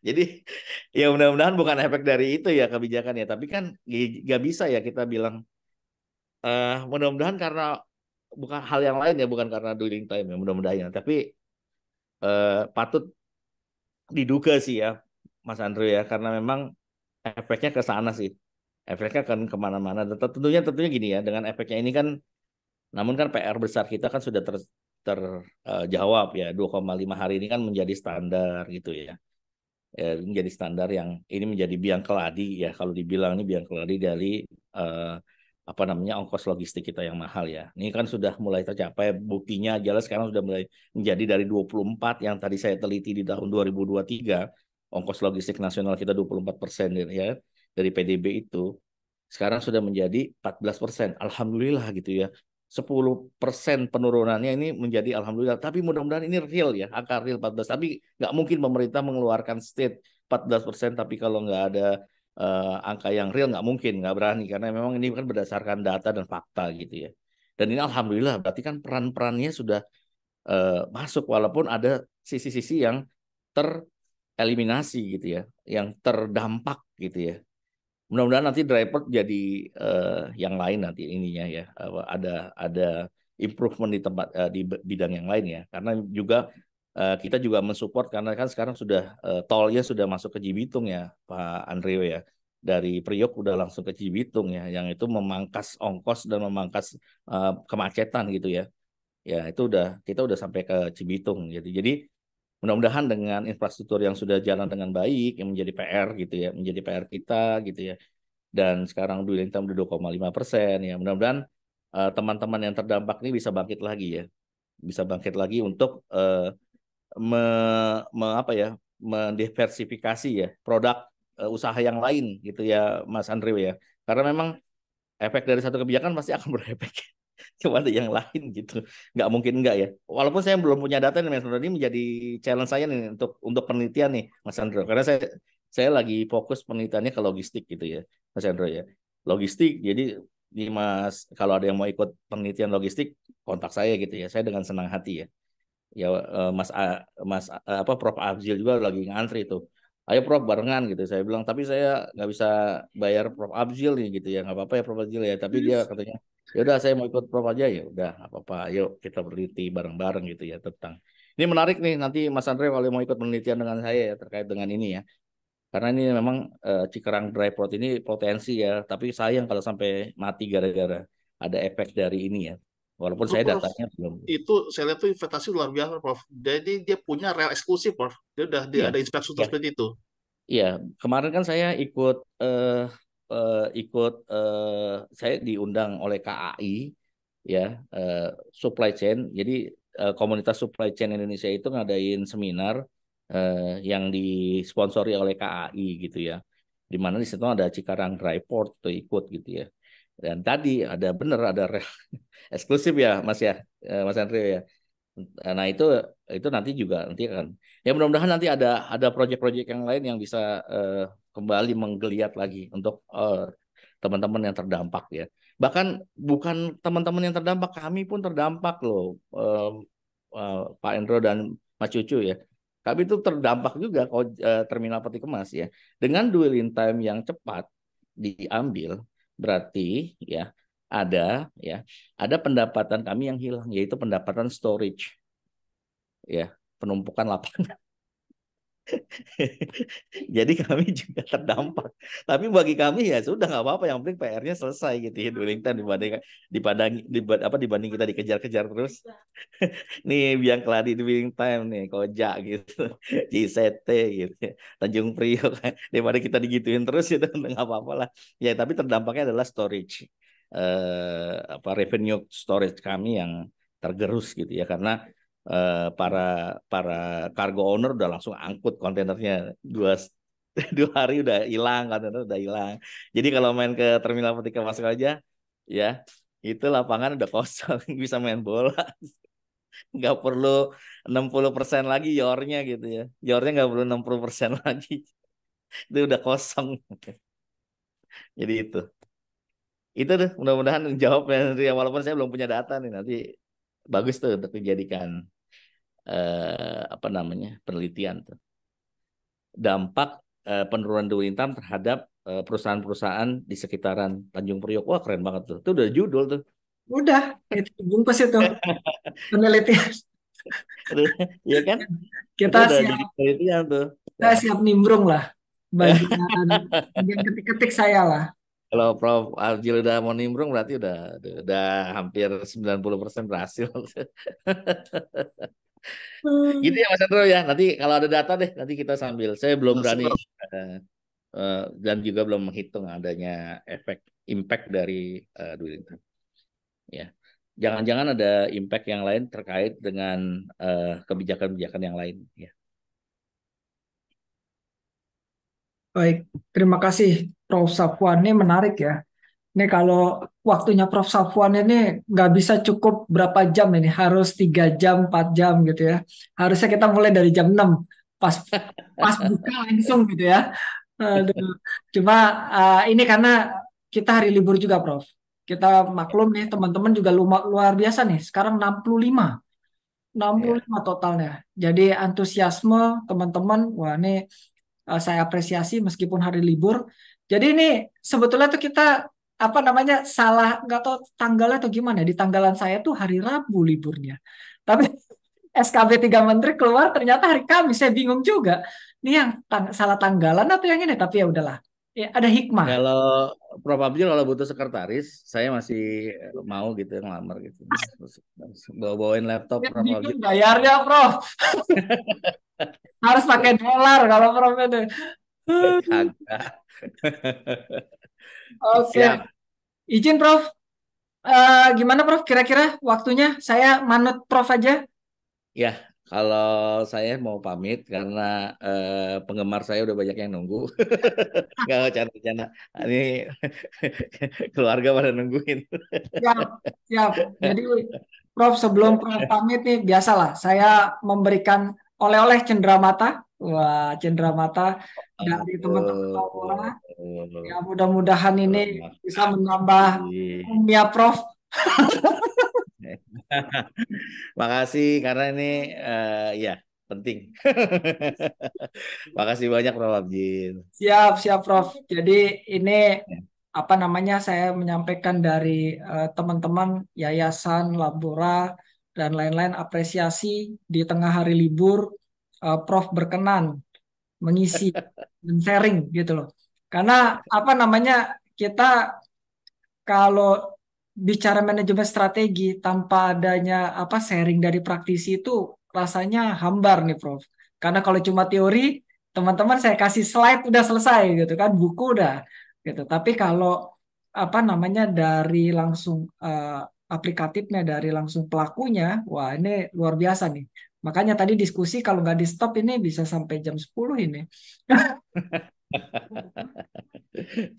Jadi ya mudah-mudahan bukan efek dari itu ya kebijakan ya. Tapi kan nggak bisa ya kita bilang mudah-mudahan karena bukan hal yang lain ya, bukan karena dwelling time ya mudah-mudahan ya. Tapi patut diduga sih ya Mas Andrew ya, karena memang efeknya ke sana sih. Efeknya kan kemana-mana. Tentunya gini ya, dengan efeknya ini kan, namun kan PR besar kita kan sudah terjawab ya. 2,5 hari ini kan menjadi standar gitu ya. Menjadi standar yang ini menjadi biang keladi ya. Kalau dibilang ini biang keladi dari apa namanya ongkos logistik kita yang mahal ya. Ini kan sudah mulai tercapai, buktinya jelas sekarang sudah mulai menjadi dari 24 yang tadi saya teliti di tahun 2023, ongkos logistik nasional kita 24% ya dari PDB itu. Sekarang sudah menjadi 14%. Alhamdulillah gitu ya. 10% penurunannya ini menjadi alhamdulillah. Tapi mudah-mudahan ini real ya, angka real 14. Tapi nggak mungkin pemerintah mengeluarkan state 14%, tapi kalau nggak ada angka yang real nggak mungkin, nggak berani karena memang ini kan berdasarkan data dan fakta gitu ya. Dan ini alhamdulillah berarti kan peran-perannya sudah masuk walaupun ada sisi-sisi yang tereliminasi gitu ya, yang terdampak gitu ya. Mudah-mudahan nanti driver jadi yang lain nanti ininya ya, ada improvement di tempat di bidang yang lain ya, karena juga kita juga mensupport karena kan sekarang sudah tolnya sudah masuk ke Cibitung ya Pak Andreo ya, dari Priok udah langsung ke Cibitung ya, yang itu memangkas ongkos dan memangkas kemacetan gitu ya. Ya itu kita udah sampai ke Cibitung gitu. Jadi mudah-mudahan dengan infrastruktur yang sudah jalan dengan baik yang menjadi PR gitu ya, menjadi PR kita gitu ya. Dan sekarang dwelling time udah 2,5% ya. Mudah-mudahan teman-teman yang terdampak ini bisa bangkit lagi ya. Bisa bangkit lagi untuk apa ya, mendiversifikasi ya produk usaha yang lain gitu ya Mas Andrew ya. Karena memang efek dari satu kebijakan pasti akan berefek kepada yang lain gitu. Nggak mungkin enggak ya. Walaupun saya belum punya data nih Mas Andrew, ini menjadi challenge saya nih untuk penelitian nih Mas Andrew. Karena saya lagi fokus penelitiannya ke logistik gitu ya Mas Andrew ya. Logistik jadi di Mas kalau ada yang mau ikut penelitian logistik kontak saya gitu ya. Saya dengan senang hati ya. Ya apa Prof Abzil juga lagi ngantri tuh. Ayo Prof barengan gitu. Saya bilang tapi saya nggak bisa bayar Prof Abzil nih gitu ya. Nggak apa-apa ya Prof Abzil ya. Tapi dia katanya ya udah saya mau ikut Prof aja ya. Udah nggak apa-apa. Ayo kita peneliti bareng-bareng gitu ya tentang. Ini menarik nih nanti Mas Andre kalau mau ikut penelitian dengan saya ya terkait dengan ini ya. Karena ini memang Cikarang Dry Port ini potensi ya. Tapi sayang kalau sampai mati gara-gara ada efek dari ini ya. Walaupun Itu saya Prof, datanya belum. itu saya lihat tuh investasi luar biasa Prof. Jadi dia punya rel eksklusif Prof. Dia Iya. ada infrastruktur Ya. seperti itu. Iya, kemarin kan saya ikut saya diundang oleh KAI ya, eh, supply chain. Jadi komunitas supply chain Indonesia itu ngadain seminar yang disponsori oleh KAI gitu ya. Di mana di situ ada Cikarang Dry Port tuh ikut gitu ya. Dan tadi ada bener ada eksklusif ya Mas ya, Mas Andre ya. Nah itu nanti akan ya mudah-mudahan nanti ada proyek-proyek yang lain yang bisa kembali menggeliat lagi untuk teman-teman yang terdampak ya. Bahkan bukan teman-teman yang terdampak, kami pun terdampak loh, Pak Endro dan Mas Cucu ya. Kami itu terdampak juga terminal peti kemas ya. Dengan dwelling time yang cepat diambil, berarti ya ada ya ada pendapatan kami yang hilang yaitu pendapatan storage ya, penumpukan lapangan. Jadi kami juga terdampak. Tapi bagi kami ya sudah nggak apa-apa. Yang penting PR-nya selesai gitu ya. Dwelling time dibanding kita dikejar-kejar terus. Nih biang keladi dwelling time nih, Koja gitu, JCT gitu, ya. Tanjung Priok. Daripada kita digituin terus itu nggak apa-apa lah. Ya tapi terdampaknya adalah storage, revenue storage kami yang tergerus gitu ya karena para para cargo owner udah langsung angkut kontainernya 2 hari udah hilang, kontainer udah hilang. Jadi kalau main ke terminal peti kemas aja ya itu lapangan udah kosong bisa main bola, nggak perlu 60% lagi yornya gitu ya, yornya nggak perlu 60% lagi, itu udah kosong. Jadi itu tuh mudah-mudahan jawabnya nanti ya, walaupun saya belum punya data nih nanti bagus tuh untuk dijadikan apa namanya penelitian tuh dampak penurunan dwelling time terhadap perusahaan-perusahaan di sekitaran Tanjung Priok. Wah keren banget tuh. Itu udah judul tuh. Udah, itu bungkus itu penelitian. Iya kan? Itu Kita udah siap, jadi penelitian tuh. saya Nah, siap nimbrung lah bagian ketik-ketik saya lah. kalau Prof. Arjil udah mau nimbrung berarti udah hampir 90% berhasil. Gitu ya Mas Andro ya. Nanti kalau ada data deh nanti kita sambil. Saya belum Masih berani Prof. dan juga belum menghitung adanya efek impact dari Dwilington. Ya, jangan-jangan ada impact yang lain terkait dengan kebijakan-kebijakan yang lain. Ya. Baik, terima kasih Prof. Safwan. Ini menarik ya. Ini kalau waktunya Prof. Safwan ini nggak bisa cukup berapa jam ini, harus 3 jam, 4 jam gitu ya. Harusnya kita mulai dari jam 6, pas pas buka langsung gitu ya. Aduh. Cuma ini karena kita hari libur juga, Prof. Kita maklum nih, teman-teman juga luar biasa nih. Sekarang 65. Ya. 65 totalnya. Jadi antusiasme teman-teman, wah ini saya apresiasi meskipun hari libur. Jadi ini sebetulnya tuh kita apa namanya salah nggak tahu tanggalnya atau gimana. Di tanggalan saya tuh hari Rabu liburnya. Tapi SKB 3 Menteri keluar ternyata hari Kamis. Saya bingung juga. Ini yang salah tanggalan atau yang ini? Tapi ya udahlah. Ya, ada hikmah. Kalau Prof. Abdul kalau butuh sekretaris, saya masih mau gitu ngelamar gitu. Bawa-bawain laptop Prof. Abdul. Bingung bayarnya, Prof. Harus pakai dolar kalau Prof ini. Kagak. Oke. Siap. Izin Prof. Gimana Prof? Kira-kira waktunya saya manut Prof aja. Ya, kalau saya mau pamit karena penggemar saya udah banyak yang nunggu. Nggak bercanda-bercanda. Ini keluarga pada nungguin. Siap, siap. Jadi Prof sebelum Prof pamit nih biasalah saya memberikan oleh-oleh cenderamata. Wah, cenderamata dari teman-teman Laura. Ya mudah-mudahan ini Terima bisa menambah kasih. umnya Prof. Makasih karena ini ya penting. Makasih banyak Prof. Abdul. Siap, siap Prof. Jadi ini apa namanya saya menyampaikan dari teman-teman Yayasan Labora dan lain-lain apresiasi di tengah hari libur Prof berkenan mengisi dan sharing gitu loh. Karena apa namanya kita kalau bicara manajemen strategi tanpa adanya apa sharing dari praktisi itu rasanya hambar nih Prof. Karena kalau cuma teori, teman-teman saya kasih slide udah selesai gitu kan, buku udah gitu. Tapi kalau apa namanya dari langsung aplikatifnya dari langsung pelakunya, wah ini luar biasa nih. Makanya tadi diskusi kalau nggak di stop ini bisa sampai jam 10 ini.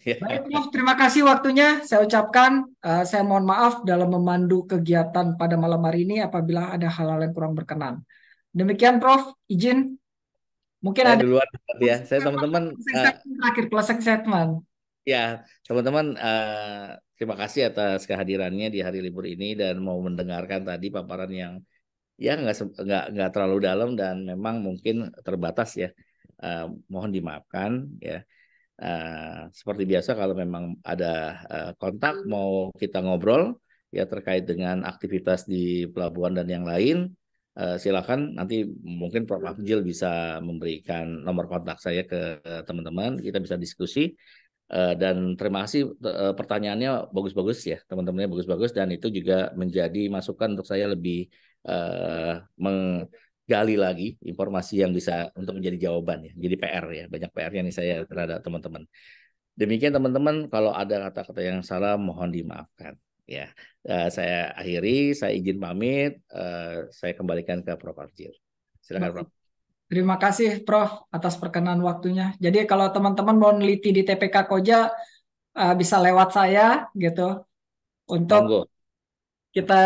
Ya. Baik, Prof. Terima kasih waktunya. Saya ucapkan, saya mohon maaf dalam memandu kegiatan pada malam hari ini apabila ada hal-hal yang kurang berkenan. Demikian, Prof. Izin. Mungkin Saya ada duluan ya. Saya teman-teman terakhir closing statement. ya teman-teman terima kasih atas kehadirannya di hari libur ini dan mau mendengarkan tadi paparan yang ya nggak terlalu dalam dan memang mungkin terbatas ya. Mohon dimaafkan ya. Seperti biasa kalau memang ada kontak mau kita ngobrol ya terkait dengan aktivitas di pelabuhan dan yang lain, silakan nanti mungkin Prof. Abdul bisa memberikan nomor kontak saya ke teman-teman, kita bisa diskusi. Dan terima kasih pertanyaannya bagus-bagus ya, teman-temannya bagus-bagus dan itu juga menjadi masukan untuk saya lebih gali lagi informasi yang bisa untuk menjadi jawaban ya. Jadi PR ya, banyak PR-nya nih saya terhadap teman-teman. Demikian teman-teman, kalau ada kata-kata yang salah mohon dimaafkan ya. Saya akhiri, saya izin pamit, saya kembalikan ke Prof. Arjil. Silakan Prof. Terima kasih Prof atas perkenan waktunya. Jadi kalau teman-teman mau neliti di TPK Koja bisa lewat saya gitu untuk Monggo. kita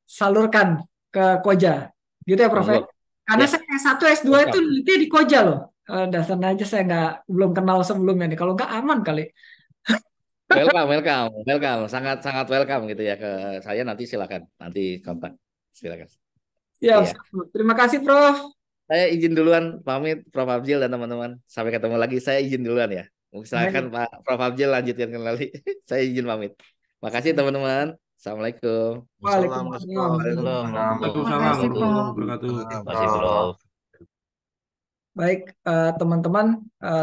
salurkan ke Koja. Gitu ya Prof. Monggo. Karena Ya. saya S1 S2 itu neliti di Koja loh. Dasarnya aja saya belum kenal sebelumnya nih. Kalau nggak aman kali. Welcome. Sangat welcome gitu ya ke saya, nanti silakan. Nanti kontak. Silakan. Siap, Iya. terima kasih Prof. Saya izin duluan pamit Prof. Abdul dan teman-teman. Sampai ketemu lagi. Saya izin duluan ya. Silakan Pak Prof. Abdul lanjutkan kembali. Saya izin pamit. Makasih teman-teman. Assalamualaikum. Waalaikumsalam. Waalaikumsalam warahmatullahi wabarakatuh. Terima kasih Prof. Baik, teman-teman,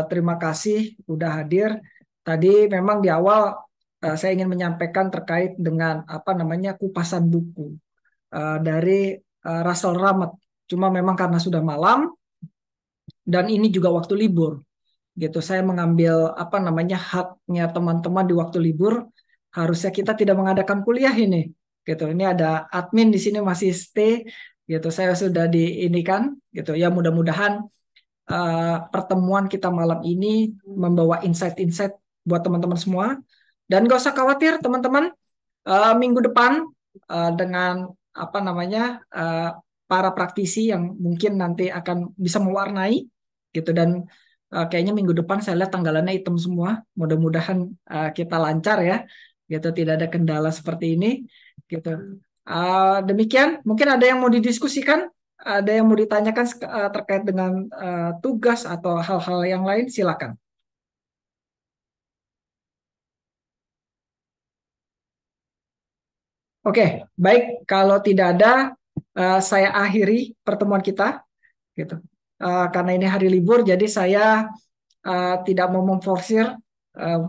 terima kasih udah hadir. Tadi memang di awal saya ingin menyampaikan terkait dengan apa namanya kupasan buku dari Russell Ramet. Cuma memang karena sudah malam dan ini juga waktu libur. gitu. Saya mengambil apa namanya haknya teman-teman di waktu libur. Harusnya kita tidak mengadakan kuliah ini, gitu. Ini ada admin di sini masih stay, gitu. Saya sudah diinikan, gitu. Ya mudah-mudahan pertemuan kita malam ini membawa insight-insight buat teman-teman semua. Dan gak usah khawatir teman-teman, minggu depan dengan apa namanya para praktisi yang mungkin nanti akan bisa mewarnai gitu, dan kayaknya minggu depan saya lihat tanggalannya hitam semua. Mudah-mudahan kita lancar ya, gitu, tidak ada kendala seperti ini, gitu. Demikian, mungkin ada yang mau didiskusikan, ada yang mau ditanyakan terkait dengan tugas atau hal-hal yang lain, silakan. Oke, baik. Kalau tidak ada, saya akhiri pertemuan kita, gitu. Karena ini hari libur, jadi saya tidak mau memforsir.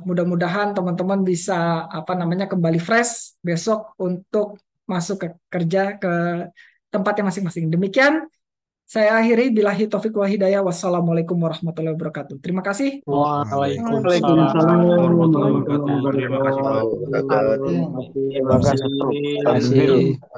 Mudah-mudahan teman-teman bisa apa namanya kembali fresh besok untuk masuk ke kerja ke tempatnya masing-masing. Demikian saya akhiri. Billahi taufiq wal hidayah. Wassalamualaikum warahmatullahi wabarakatuh. Terima kasih. Waalaikumsalam warahmatullahi wabarakatuh. Terima kasih, Prof. Terima kasih, Prof. Terima kasih.